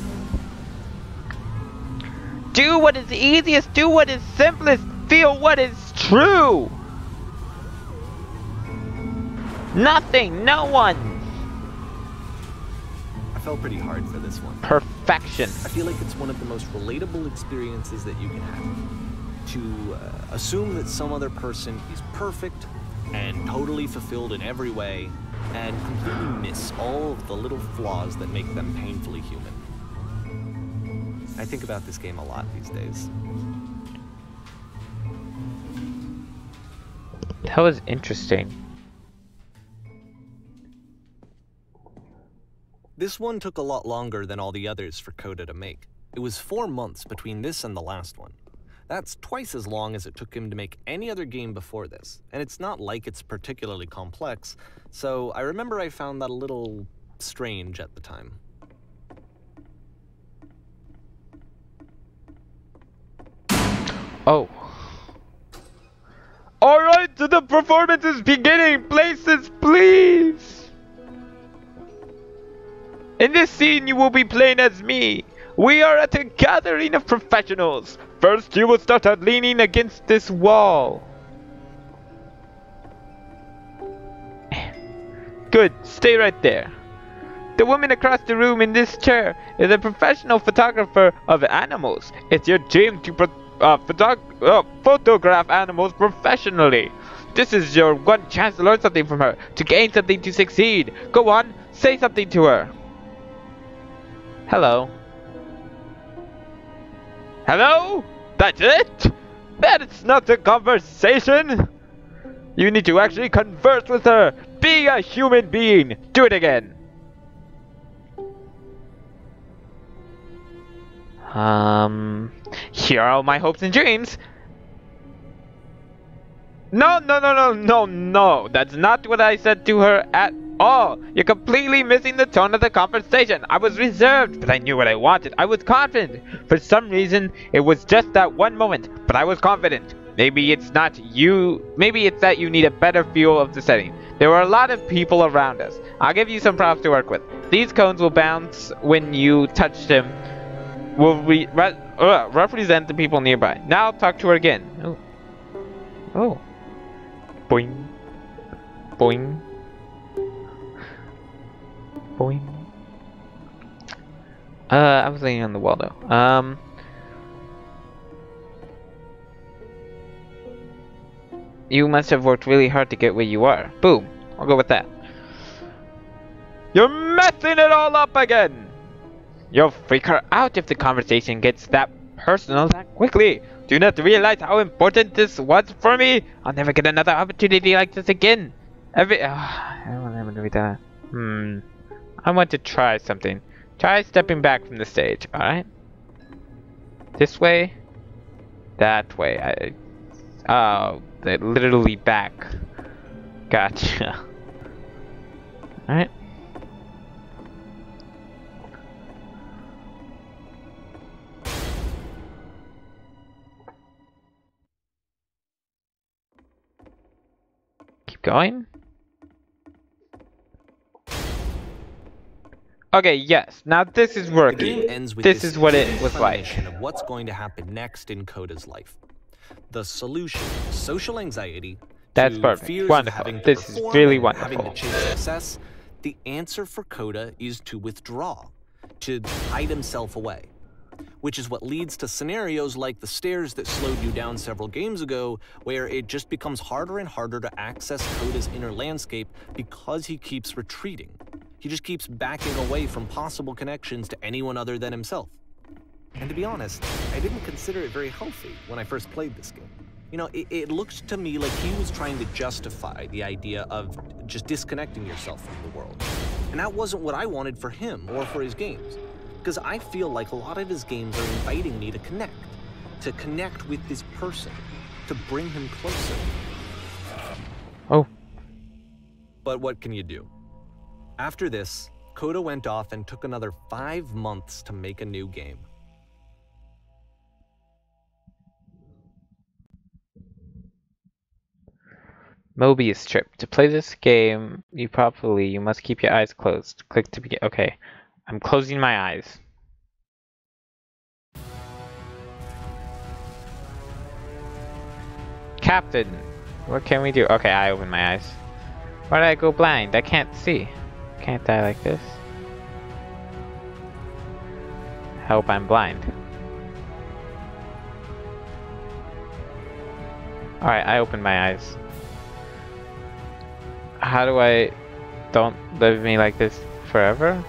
Do what is easiest. Do what is simplest. Feel what is true. Nothing. No one. I fell pretty hard for this one. Perfection. I feel like it's one of the most relatable experiences that you can have. To assume that some other person is perfect and totally fulfilled in every way, and completely miss all of the little flaws that make them painfully human. I think about this game a lot these days. That was interesting. This one took a lot longer than all the others for Coda to make. It was 4 months between this and the last one. That's twice as long as it took him to make any other game before this, and it's not like it's particularly complex, so I remember I found that a little strange at the time. Oh. Alright, the performance is beginning. Places, please. In this scene, you will be playing as me. We are at a gathering of professionals. First, you will start out leaning against this wall. Good, stay right there. The woman across the room in this chair is a professional photographer of animals. It's your dream to photograph animals professionally. This is your one chance to learn something from her, to gain something, to succeed. Go on, say something to her. Hello. Hello? That's it? That's not a conversation. You need to actually converse with her. Be a human being. Do it again. Here are all my hopes and dreams. No. That's not what I said to her at all. You're completely missing the tone of the conversation. I was reserved, but I knew what I wanted. I was confident. For some reason, it was just that one moment, but I was confident. Maybe it's not you. Maybe it's that you need a better feel of the setting. There were a lot of people around us. I'll give you some props to work with. These cones will bounce when you touch them. Will represent the people nearby. Now talk to her again. Oh. Boing. Boing. Boing. I was laying on the wall though. You must have worked really hard to get where you are. Boom. I'll go with that. You're messing it all up again! You'll freak her out if the conversation gets that personal that quickly. Do you not realize how important this was for me? I'll never get another opportunity like this again. I don't want to do that. I want to try something. Try stepping back from the stage, alright? This way? That way. Oh, they're literally back. Gotcha. Alright. Keep going. Okay, yes. Now this is working. The game ends with this is what it was like. Of what's going to happen next in Coda's life. The solution, social anxiety, that's to perfect. fears Wonderful. of having to This is perform really and wonderful. having to chase success. The answer for Coda is to withdraw, to hide himself away. which is what leads to scenarios like the stairs that slowed you down several games ago, where it just becomes harder and harder to access Coda's inner landscape because he keeps retreating. He just keeps backing away from possible connections to anyone other than himself. And to be honest, I didn't consider it very healthy when I first played this game. You know, it looked to me like he was trying to justify the idea of just disconnecting yourself from the world. And that wasn't what I wanted for him or for his games. Because I feel like a lot of his games are inviting me to connect with this person, to bring him closer. Oh. But what can you do? After this, Coda went off and took another 5 months to make a new game. Mobius strip. To play this game you must keep your eyes closed. Click to begin. Okay. I'm closing my eyes. Captain, what can we do? Okay, I open my eyes. Why did I go blind? I can't see. Can't die like this. Help, I'm blind. Alright, I opened my eyes. How do I... Don't leave me like this forever?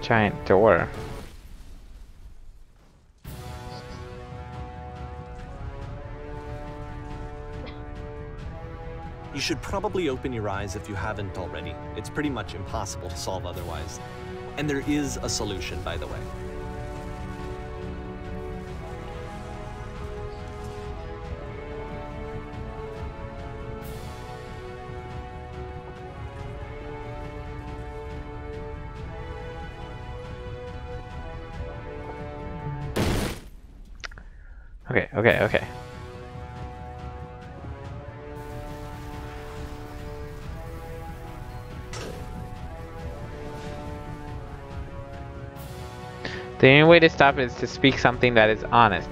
Giant door. You should probably open your eyes if you haven't already. It's pretty much impossible to solve otherwise. And there is a solution, by the way. Okay. The only way to stop it is to speak something that is honest.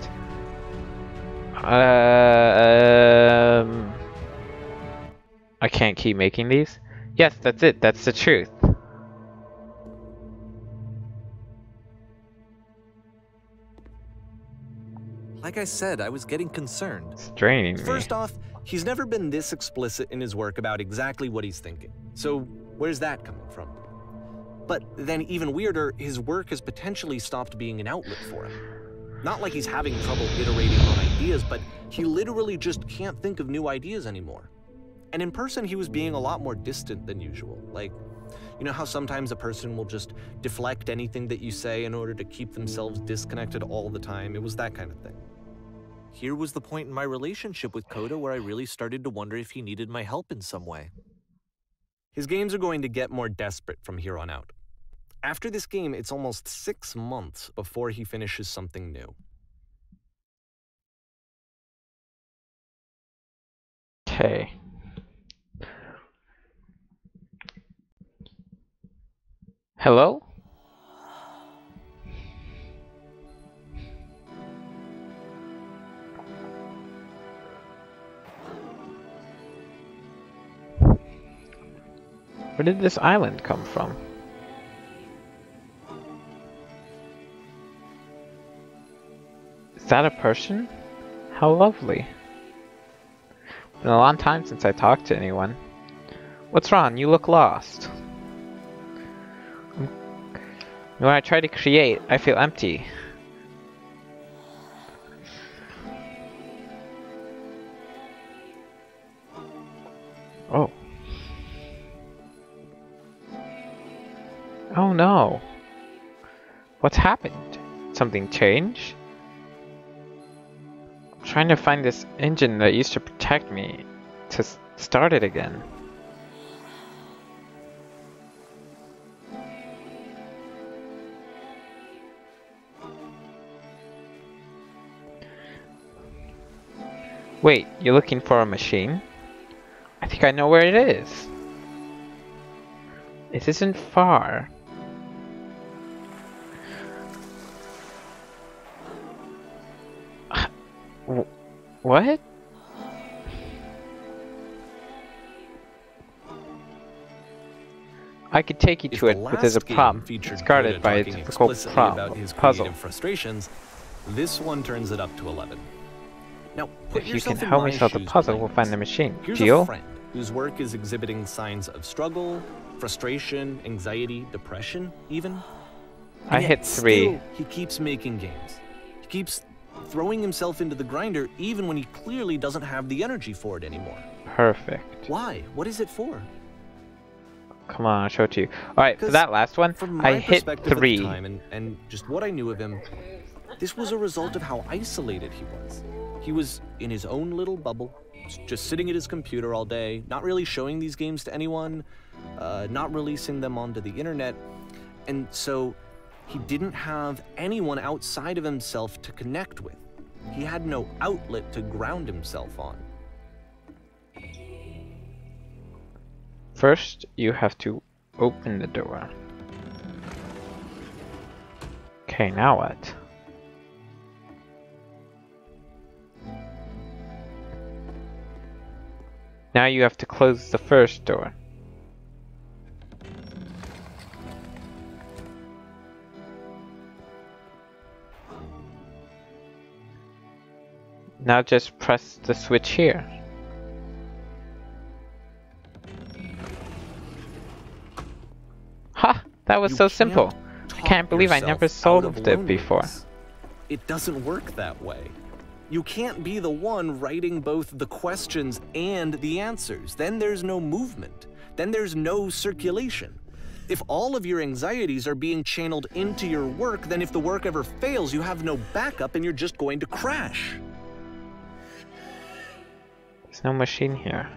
I can't keep making these? Yes, that's it. That's the truth. Like I said, I was getting concerned. It's draining me. First off, he's never been this explicit in his work about exactly what he's thinking. So where's that coming from? But then even weirder, his work has potentially stopped being an outlet for him. Not like he's having trouble iterating on ideas, but he literally just can't think of new ideas anymore. And in person, he was being a lot more distant than usual. Like, you know how sometimes a person will just deflect anything that you say in order to keep themselves disconnected all the time? It was that kind of thing. Here was the point in my relationship with Coda where I really started to wonder if he needed my help in some way. His games are going to get more desperate from here on out. After this game, it's almost 6 months before he finishes something new. Okay. Hello? Where did this island come from? Is that a person? How lovely. Been a long time since I talked to anyone. What's wrong? You look lost. When I try to create, I feel empty. Oh. Oh no. What's happened? Something changed? I'm trying to find this engine that used to protect me to start it again. Wait, you're looking for a machine? I think I know where it is. It isn't far. What? I could take you If to the it, but there's a last game problem. featured It's guarded Coda by a talking difficult explicitly about his puzzle. creative frustrations, this one turns it up to 11. Now, put If you yourself can in help my me solve the shoes, puzzle, Blaine. we'll find the machine. Here's a Deal? friend whose work is exhibiting signs of struggle, frustration, anxiety, depression, even. I And yet hit 3. still, he keeps making games. He keeps throwing himself into the grinder even when he clearly doesn't have the energy for it anymore. Perfect. Why? What is it for? Come on, I'll show it to you. Alright, for 'Cause that last one, From I my hit perspective at 3. the time and just what I knew of him, this was a result of how isolated he was. He was in his own little bubble, just sitting at his computer all day, not really showing these games to anyone, not releasing them onto the internet, and so he didn't have anyone outside of himself to connect with. He had no outlet to ground himself on. First, you have to open the door. Okay, now what? Now you have to close the first door. Now just press the switch here. Ha! That was You so simple. I talk can't believe I yourself never out of solved it before. loneliness. It doesn't work that way. You can't be the one writing both the questions and the answers. Then there's no movement. Then there's no circulation. If all of your anxieties are being channeled into your work, then if the work ever fails, you have no backup and you're just going to crash. There's no machine here.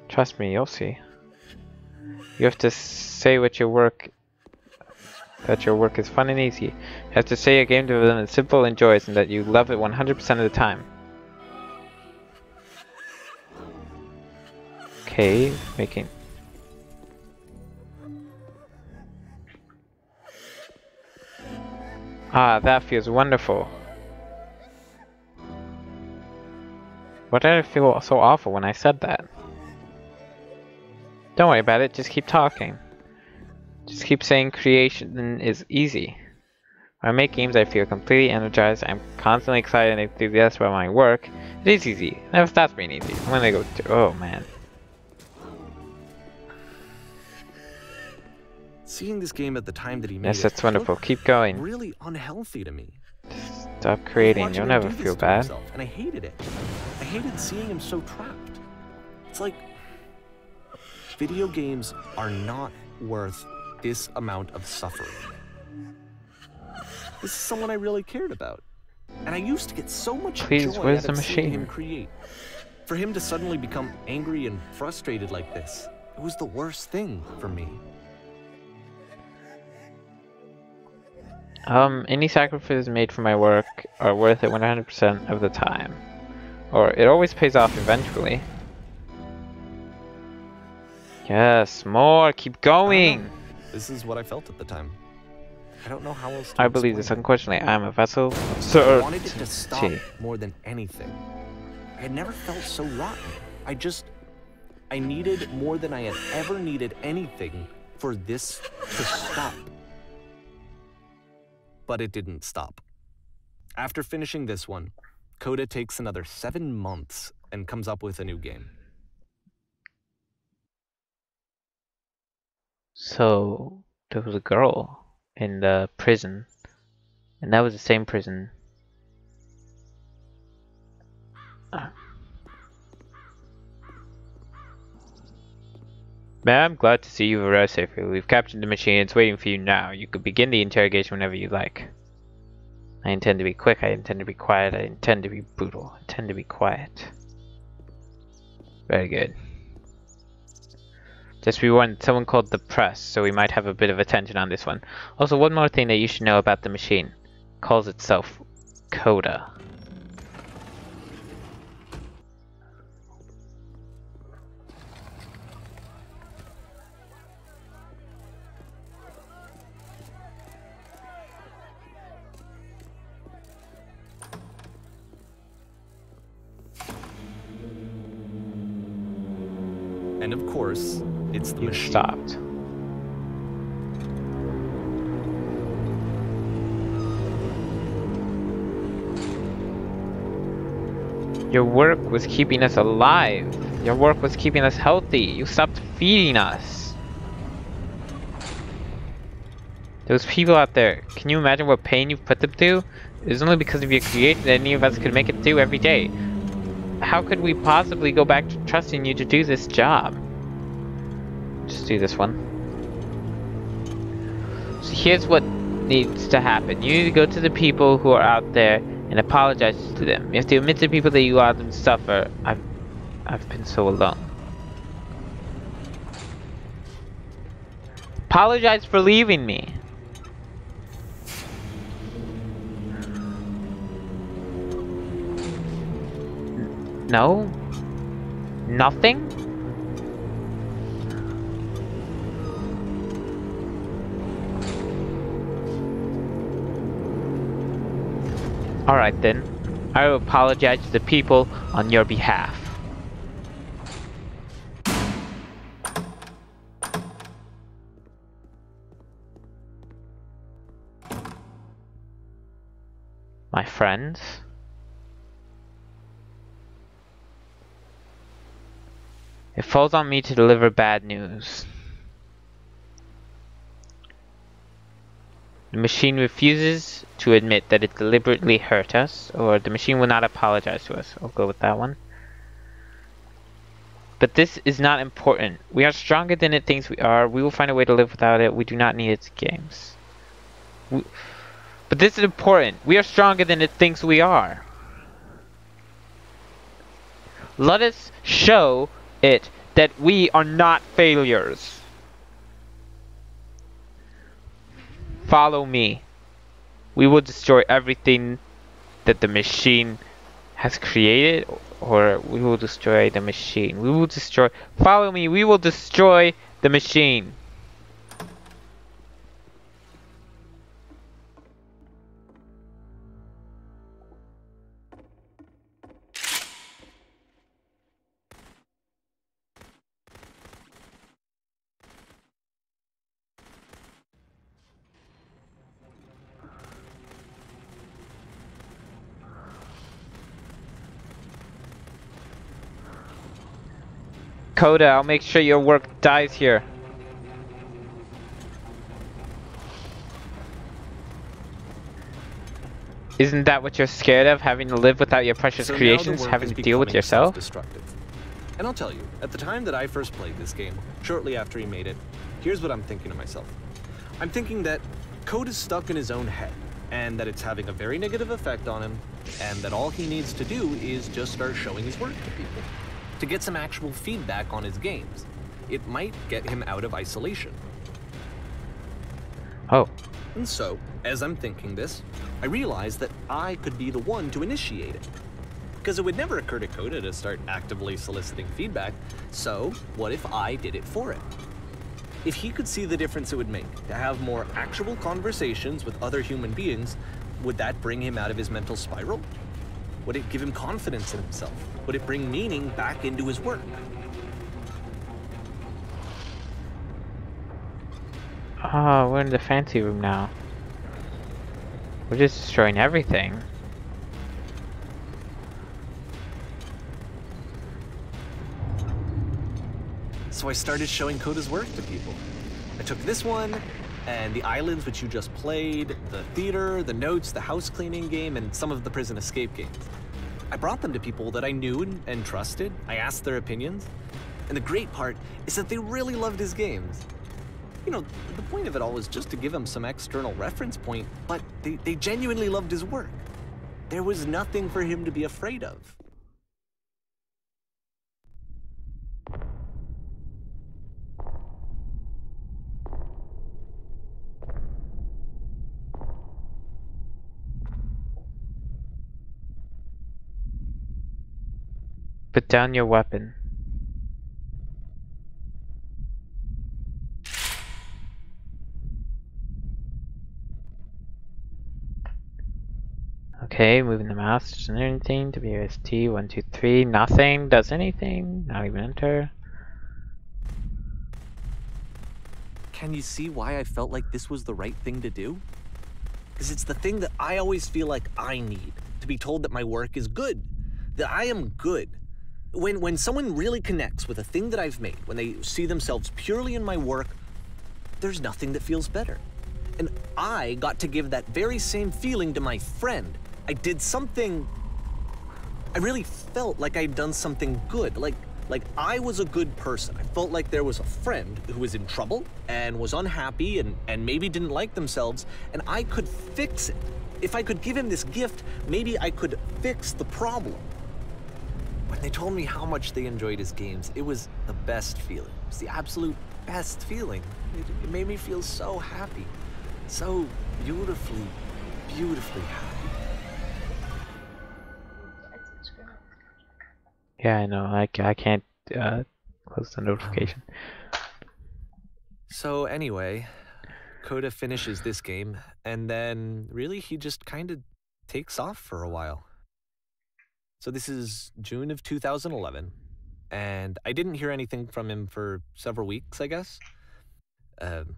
Trust me, you'll see. You have to say that your work is fun and easy. You have to say a game development is simple and joyous and that you love it 100% of the time. Okay, making... Ah, that feels wonderful. Why did I feel so awful when I said that? Don't worry about it, just keep talking. Just keep saying creation is easy. When I make games, I feel completely energized. I'm constantly excited and enthusiastic about my work. It is easy. It never stops being easy. When I go to... Oh, man. Seeing this game at the time that he made Yes, it that's wonderful. looked Keep going. really unhealthy to me. Stop creating. Watching You'll him never do this feel to bad. himself, and I hated it. I hated seeing him so trapped. It's like video games are not worth this amount of suffering. This is someone I really cared about, and I used to get so much Please, joy where's out the of seeing machine? him create. For him to suddenly become angry and frustrated like this, it was the worst thing for me. Any sacrifices made for my work are worth it 100% of the time. Or it always pays off eventually. Yes, more! Keep going! This is what I felt at the time. I don't know how else to I believe this explain it. unquestionably. I am a vessel of I wanted it to stop certainty. more than anything. I had never felt so rotten. I needed more than I had ever needed anything for this to stop. But it didn't stop. After finishing this one, Coda takes another 7 months and comes up with a new game. So, there was a girl in the prison. And that was the same prison. Man, I'm glad to see you've arrived safely. We've captured the machine. It's waiting for you now. You could begin the interrogation whenever you like. I intend to be quick. I intend to be quiet. I intend to be brutal. I intend to be quiet. Very good. Just be warned, someone called the press, so we might have a bit of attention on this one. Also, one more thing that you should know about the machine. It calls itself Coda. And of course, It's the You machine. stopped. Your work was keeping us alive. Your work was keeping us healthy. You stopped feeding us. Those people out there, can you imagine what pain you've put them through? It was only because of your creation that any of us could make it through every day. How could we possibly go back to trusting you to do this job? Just do this one. So here's what needs to happen. You need to go to the people who are out there and apologize to them. You have to admit to people that you allowed them to suffer. I've been so alone. Apologize for leaving me. No? Nothing? Alright then. I will apologize to the people on your behalf. My friends? It falls on me to deliver bad news. The machine refuses to admit that it deliberately hurt us, or the machine will not apologize to us. I'll go with that one. But this is not important. We are stronger than it thinks we are. We will find a way to live without it. We do not need its games. But this is important. We are stronger than it thinks we are. Let us show it that we are not failures. Follow me. We will destroy everything that the machine has created, or we will destroy the machine. We will destroy. Follow me. We will destroy the machine. Coda, I'll make sure your work dies here. Isn't that what you're scared of? Having to live without your precious creations, having to deal with yourself? And I'll tell you, at the time that I first played this game, shortly after he made it, here's what I'm thinking to myself. I'm thinking that Code is stuck in his own head, and that it's having a very negative effect on him, and that all he needs to do is just start showing his work to people, to get some actual feedback on his games. It might get him out of isolation. Oh. And so, as I'm thinking this, I realized that I could be the one to initiate it. Because it would never occur to Coda to start actively soliciting feedback, so what if I did it for him? If he could see the difference it would make to have more actual conversations with other human beings, would that bring him out of his mental spiral? Would it give him confidence in himself? Would it bring meaning back into his work? Oh, we're in the fancy room now. We're just destroying everything. So I started showing Coda's work to people. I took this one, and the islands which you just played, the theater, the notes, the house cleaning game, and some of the prison escape games. I brought them to people that I knew and trusted. I asked their opinions. And the great part is that they really loved his games. You know, the point of it all was just to give him some external reference point, but they genuinely loved his work. There was nothing for him to be afraid of. Put down your weapon. Okay, moving the mouse. Does anything? WST 1, 2, 3. Nothing. Does anything? Not even enter. can you see why I felt like this was the right thing to do? Because it's the thing that I always feel like I need, to be told that my work is good, that I am good. When someone really connects with a thing that I've made, when they see themselves purely in my work, there's nothing that feels better. And I got to give that very same feeling to my friend. I did something, I really felt like I'd done something good, like I was a good person. I felt like there was a friend who was in trouble and was unhappy and maybe didn't like themselves, and I could fix it. If I could give him this gift, maybe I could fix the problem. When they told me how much they enjoyed his games, it was the best feeling. It was the absolute best feeling. It made me feel so happy. So beautifully, beautifully happy. Yeah, I know. I can't close the notification. So anyway, Coda finishes this game, and then really he just kind of takes off for a while. So this is June of 2011, and I didn't hear anything from him for several weeks, I guess. And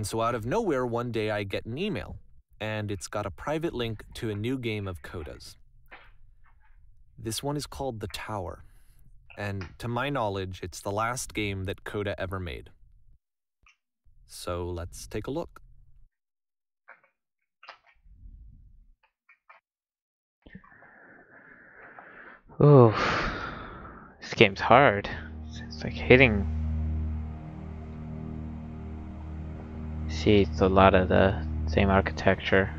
so out of nowhere, one day I get an email, and it's got a private link to a new game of Coda's. This one is called The Tower, and to my knowledge, it's the last game that Coda ever made. So let's take a look. Ooh, this game's hard. It's like hitting. See, it's a lot of the same architecture.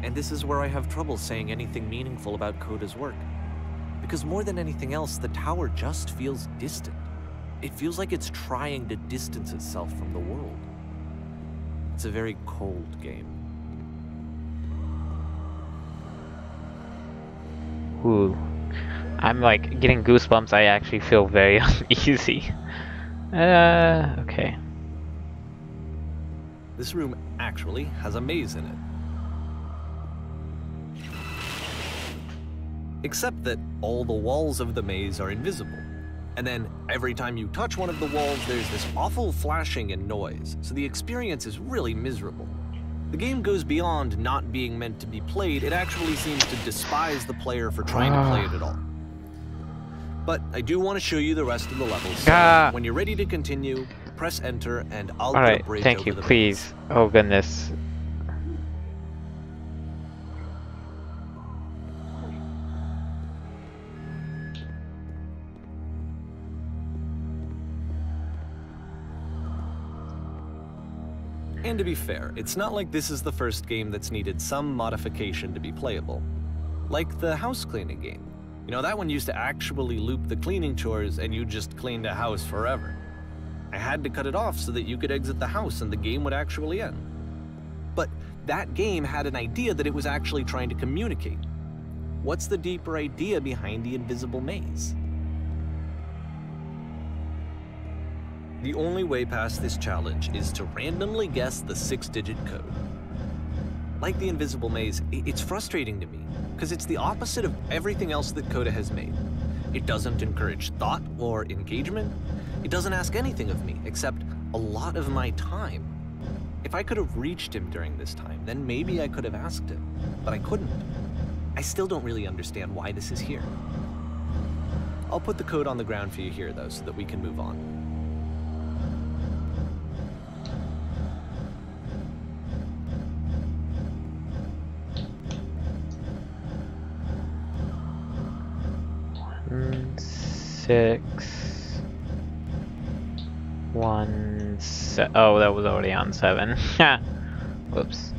And this is where I have trouble saying anything meaningful about Coda's work. Because more than anything else, The Tower just feels distant. It feels like it's trying to distance itself from the world. It's a very cold game. Ooh, I'm like getting goosebumps. I actually feel very uneasy. Okay. This room actually has a maze in it. Except that all the walls of the maze are invisible. And then every time you touch one of the walls, there's this awful flashing and noise. So the experience is really miserable. The game goes beyond not being meant to be played. It actually seems to despise the player for trying to play it at all. But I do want to show you the rest of the levels. So when you're ready to continue, press enter and I'll Alright, get a bridge thank over you, the please. maze. Oh goodness. And to be fair, it's not like this is the first game that's needed some modification to be playable. Like the house cleaning game. You know, that one used to actually loop the cleaning chores and you just cleaned a house forever. I had to cut it off so that you could exit the house and the game would actually end. But that game had an idea that it was actually trying to communicate. What's the deeper idea behind the invisible maze? The only way past this challenge is to randomly guess the 6-digit code. Like the invisible maze, it's frustrating to me, because it's the opposite of everything else that Coda has made. It doesn't encourage thought or engagement. It doesn't ask anything of me, except a lot of my time. If I could have reached him during this time, then maybe I could have asked him, but I couldn't. I still don't really understand why this is here. I'll put the code on the ground for you here, though, so that we can move on. Oh, that was already on 7. Whoops.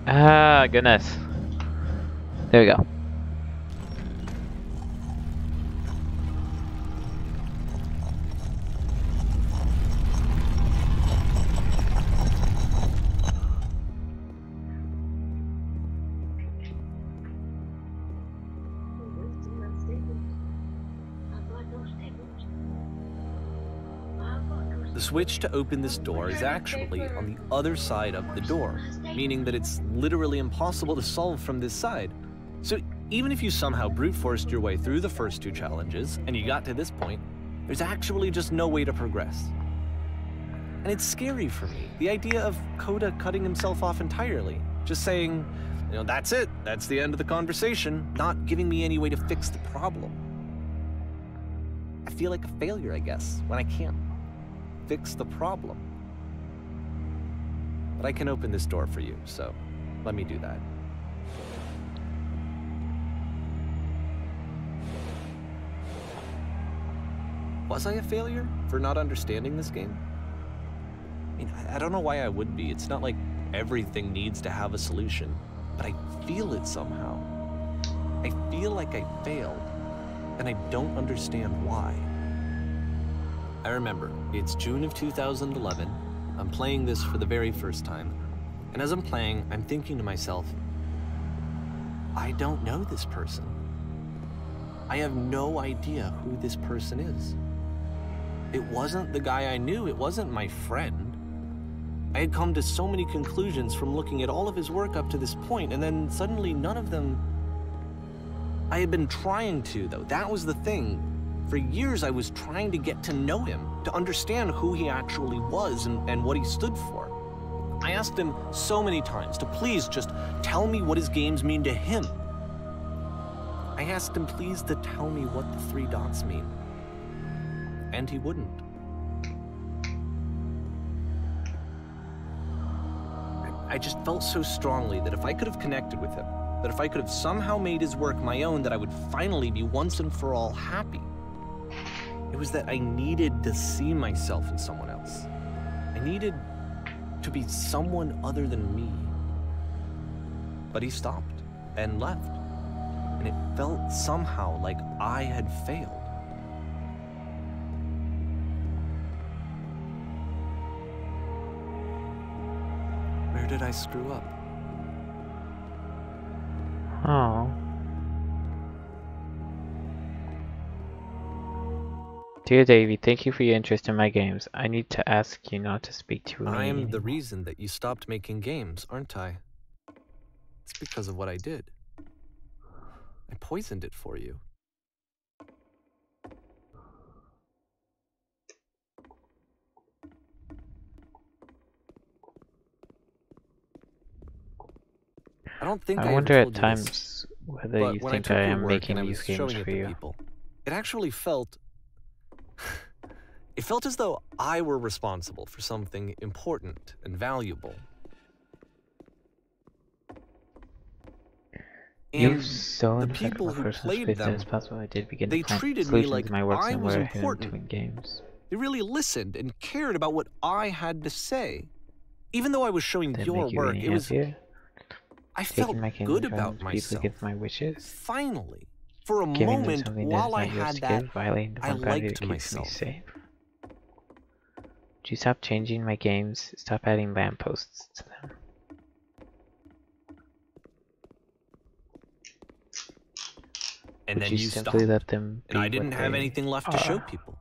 Ah, goodness. There we go. The switch to open this door is actually on the other side of the door, meaning that it's literally impossible to solve from this side. So even if you somehow brute forced your way through the first 2 challenges and you got to this point, there's actually just no way to progress. And it's scary for me, the idea of Coda cutting himself off entirely, just saying, that's it, that's the end of the conversation, not giving me any way to fix the problem. I feel like a failure, I guess, when I can't fix the problem. But I can open this door for you, so let me do that. Was I a failure for not understanding this game? I mean, I don't know why I would be. It's not like everything needs to have a solution, but I feel it somehow. I feel like I failed, and I don't understand why. I remember, it's June of 2011. I'm playing this for the very first time, and as I'm playing, I'm thinking to myself, I don't know this person. I have no idea who this person is. It wasn't the guy I knew, it wasn't my friend. I had come to so many conclusions from looking at all of his work up to this point, and then suddenly none of them... I had been trying to, though. That was the thing. For years, I was trying to get to know him, to understand who he actually was and what he stood for. I asked him so many times to please just tell me what his games mean to him. I asked him please to tell me what the 3 dots mean. And he wouldn't. I just felt so strongly that if I could have connected with him, that if I could have somehow made his work my own, that I would finally be once and for all happy. It was that I needed to see myself in someone else. I needed to be someone other than me. But he stopped and left, and it felt somehow like I had failed. Where did I screw up? Oh. Dear Davey, thank you for your interest in my games. I need to ask you not to speak to me I'm anymore. the reason that you stopped making games, aren't I? It's because of what I did. I poisoned it for you. I don't think I wonder ever at told you times this, whether but you when think I took I your am work making and I these was games showing it for to you. people, it actually felt... It felt as though I were responsible for something important and valuable. You've And stolen the effect people from a who person's played faith that them, is possible. I did begin they to find treated me solutions like to my works I and was were hidden important. to in games. They really listened and cared about what I had to say. Even though I was showing Did it your make you work, any it was... happier? I felt Taking my games good and trying about to people myself. against my wishes. Finally, for a Giving them moment, something that is while I not yours had to that, give, violating the I one boundary liked that keeps me myself. safe. Would you stop changing my games? Stop adding lampposts to them. And Would then you you simply stopped, let them be and I didn't what have they anything left to show are? people.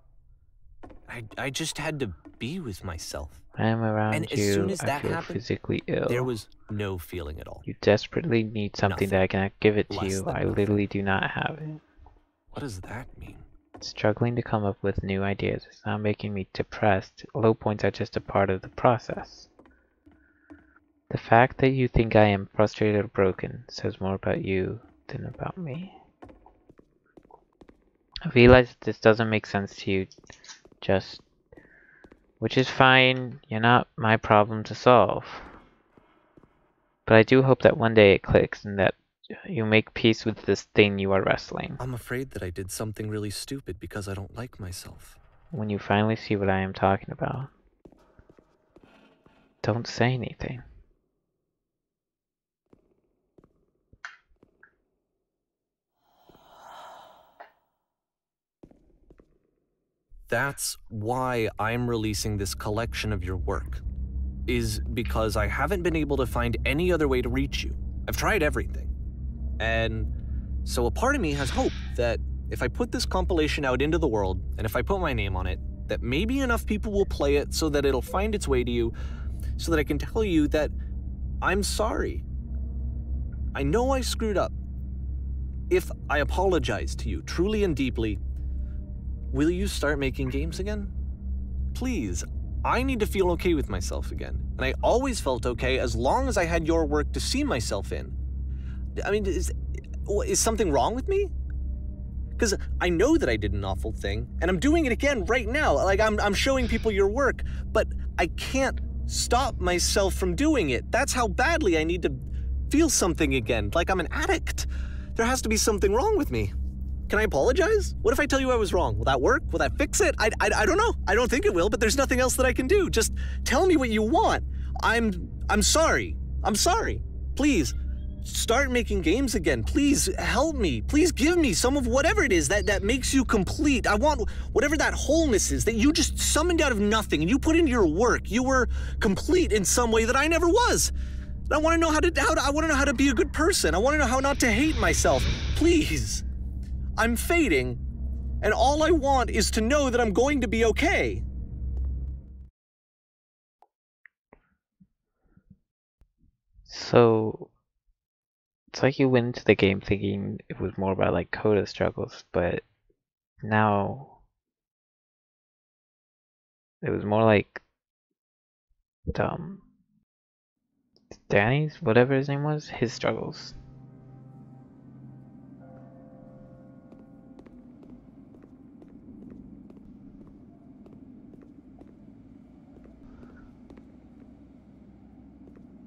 I just had to be with myself. I am around And as you. soon as I that feel happened, physically ill. there was no feeling at all. You desperately need something that I cannot give it to Less you. than I nothing. literally do not have it. What does that mean? Struggling to come up with new ideas is not making me depressed. Low points are just a part of the process. The fact that you think I am frustrated or broken says more about you than about me. I realize that this doesn't make sense to you, which is fine. You're not my problem to solve. But I do hope that one day it clicks and that you make peace with this thing you are wrestling. I'm afraid that I did something really stupid because I don't like myself. When you finally see what I am talking about, don't say anything. That's why I'm releasing this collection of your work, is because I haven't been able to find any other way to reach you. I've tried everything. And so a part of me has hope that if I put this compilation out into the world, and if I put my name on it, that maybe enough people will play it so that it'll find its way to you, so that I can tell you that I'm sorry. I know I screwed up, if I apologize to you truly and deeply, will you start making games again? Please, I need to feel okay with myself again. And I always felt okay as long as I had your work to see myself in. I mean, is something wrong with me? Because I know that I did an awful thing, and I'm doing it again right now. Like, I'm showing people your work, but I can't stop myself from doing it. That's how badly I need to feel something again, like I'm an addict. There has to be something wrong with me. Can I apologize? What if I tell you I was wrong? Will that work? Will that fix it? I don't know. I don't think it will, but there's nothing else that I can do. Just tell me what you want. I'm sorry. I'm sorry. Please. Start making games again. Please help me. Please give me some of whatever it is that makes you complete. I want whatever that wholeness is that you just summoned out of nothing and you put into your work. You were complete in some way that I never was. And I want to know how to be a good person. I want to know how not to hate myself. Please. I'm fading, and all I want is to know that I'm going to be okay. So it's like you went into the game thinking it was more about like Coda struggles, but now it was more like Danny's, whatever his name was, his struggles.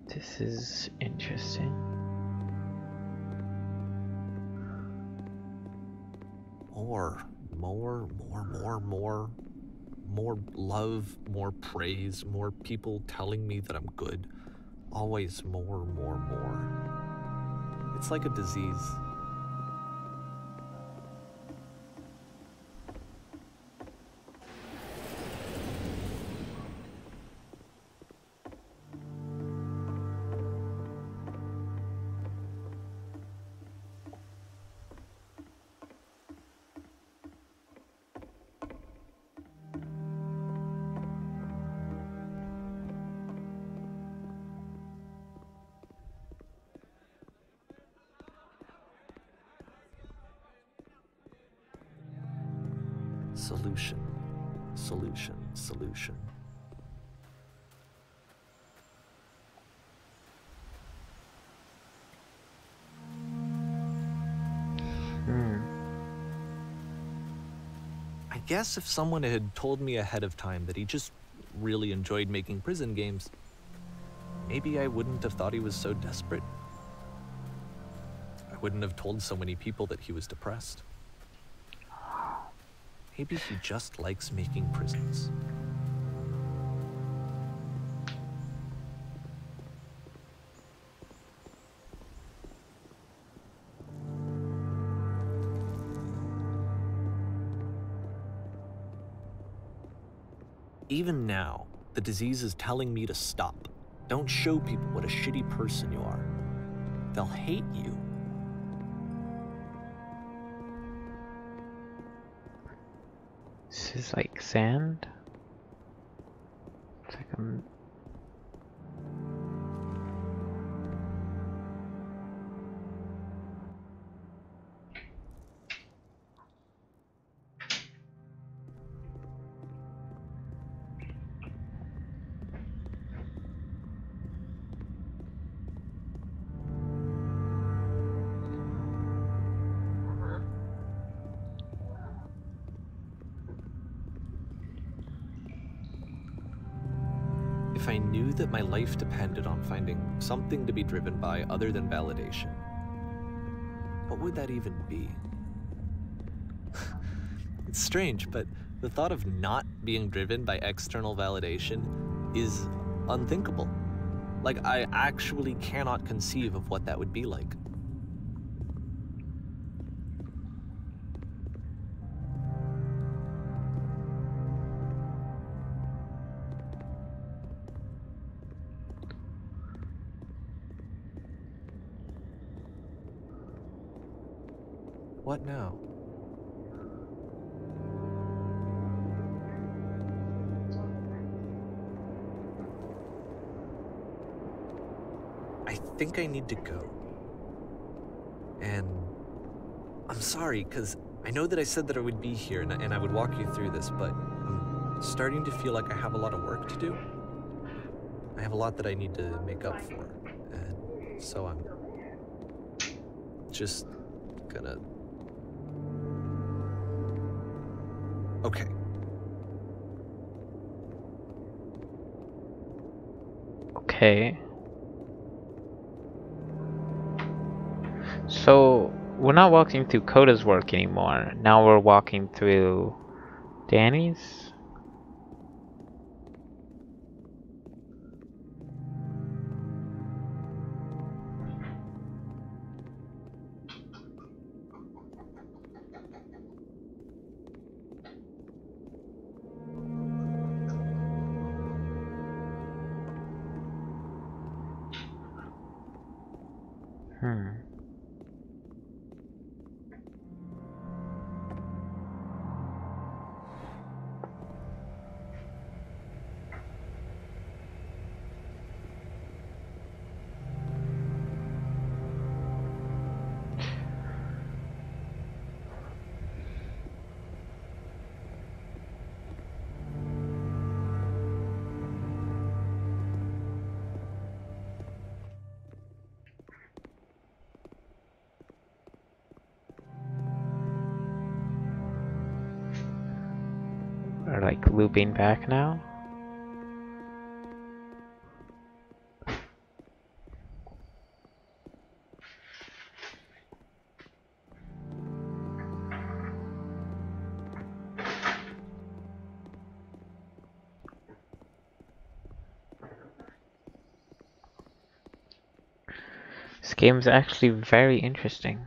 This is interesting. More love, more praise, more people telling me that I'm good. Always more. It's like a disease. Solution. I guess if someone had told me ahead of time that he just really enjoyed making prison games, maybe I wouldn't have thought he was so desperate. I wouldn't have told so many people that he was depressed. Maybe he just likes making prisons. Even now, the disease is telling me to stop. Don't show people what a shitty person you are. They'll hate you. This is like sand. It's like If I knew that my life depended on finding something to be driven by other than validation, what would that even be? It's strange, but the thought of not being driven by external validation is unthinkable. Like, I actually cannot conceive of what that would be like. What now? I think I need to go and I'm sorry, because I know that I said that I would be here and I would walk you through this, but I'm starting to feel like I have a lot of work to do. I have a lot that I need to make up for, and so I'm just gonna... Okay. Okay. So, we're not walking through Coda's work anymore. Now we're walking through Danny's? Or like looping back now? This game is actually very interesting.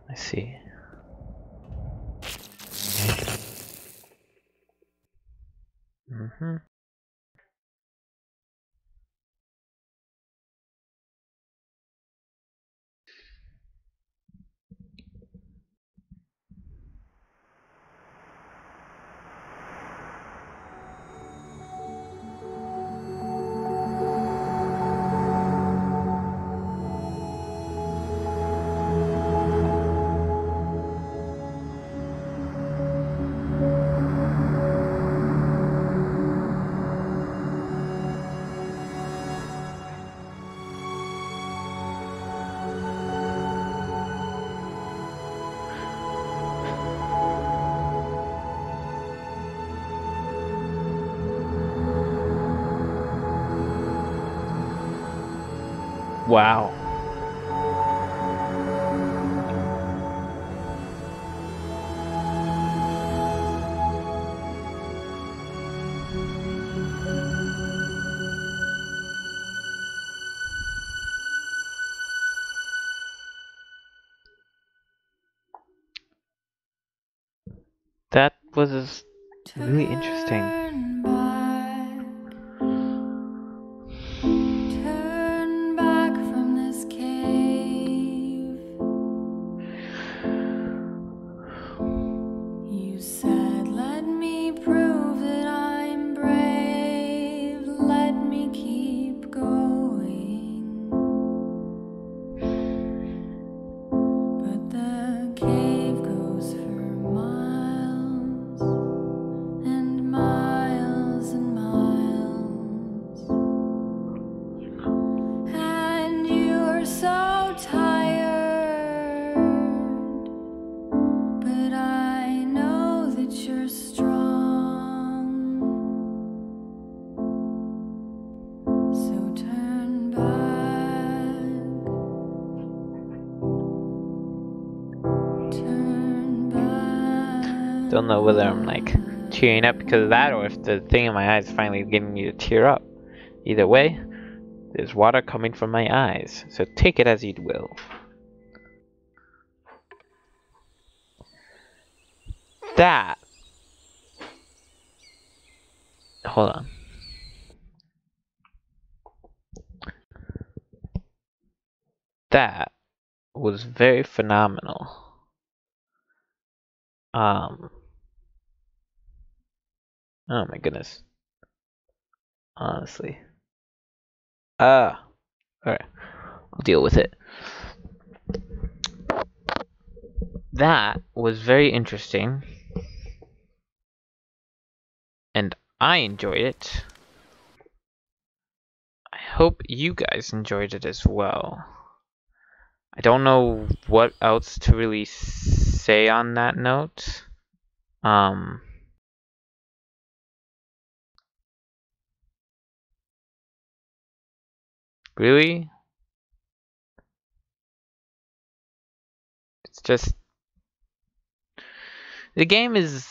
I see. Wow. That was really interesting. Turn back from this cave. You said, let me prove that I'm brave. Let me keep going. But the cave goes for miles and miles and miles. And you're so tired, but I know that you're strong. So turn back. Turn back. Don't know whether I'm like tearing up because of that or if the thing in my eyes is finally getting me to tear up. Either way, There's water coming from my eyes, so take it as you will. That. Hold on. That was very phenomenal. Oh my goodness. Honestly. Alright. I'll deal with it. That was very interesting. And I enjoyed it. I hope you guys enjoyed it as well. I don't know what else to really say on that note. Really? It's just the game is,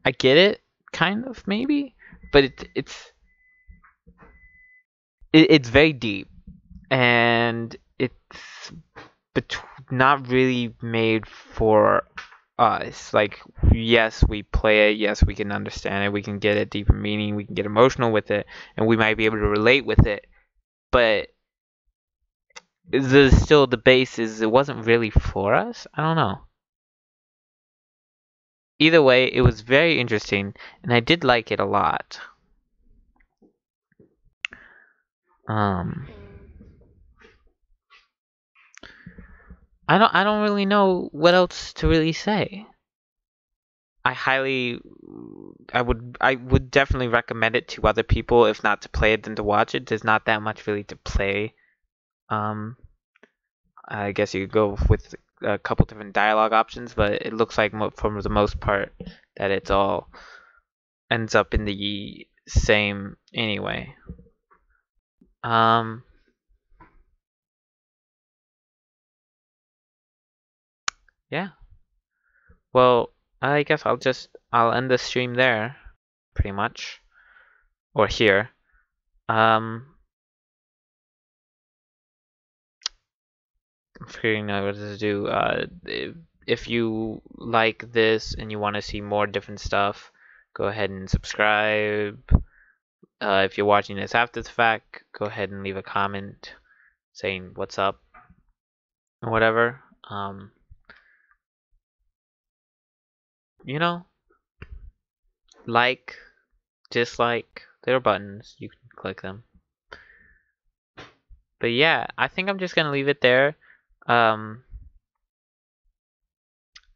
I get it, kind of maybe, but it's very deep, and it's not really made for us. Like, yes, we play it, yes, we can understand it, we can get a deeper meaning, we can get emotional with it, and we might be able to relate with it, but still the base is it wasn't really for us. I don't know. Either way, it was very interesting, and I did like it a lot. I don't really know what else to really say. I would definitely recommend it to other people, if not to play it, than to watch it. There's not that much really to play. I guess you could go with a couple different dialogue options, but it looks like for the most part that it's all ends up in the same anyway. Yeah. Well, I guess I'll end the stream there, pretty much, or here. I'm figuring out what to do. If you like this and you want to see more different stuff, go ahead and subscribe. If you're watching this after the fact, go ahead and leave a comment saying what's up or whatever. You know, like, dislike, there are buttons, you can click them. But yeah, I think I'm just gonna leave it there. I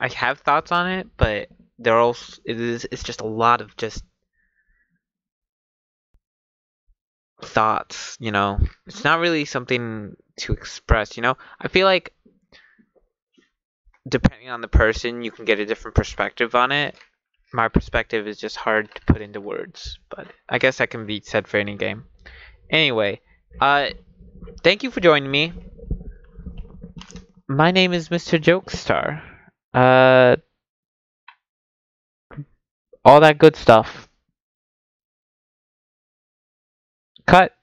have thoughts on it, but they're also it's just a lot of just thoughts, you know. It's not really something to express, you know. I feel like depending on the person, you can get a different perspective on it. My perspective is just hard to put into words, but I guess that can be said for any game. Anyway, thank you for joining me. My name is Mr. Jokestar. All that good stuff. Cut.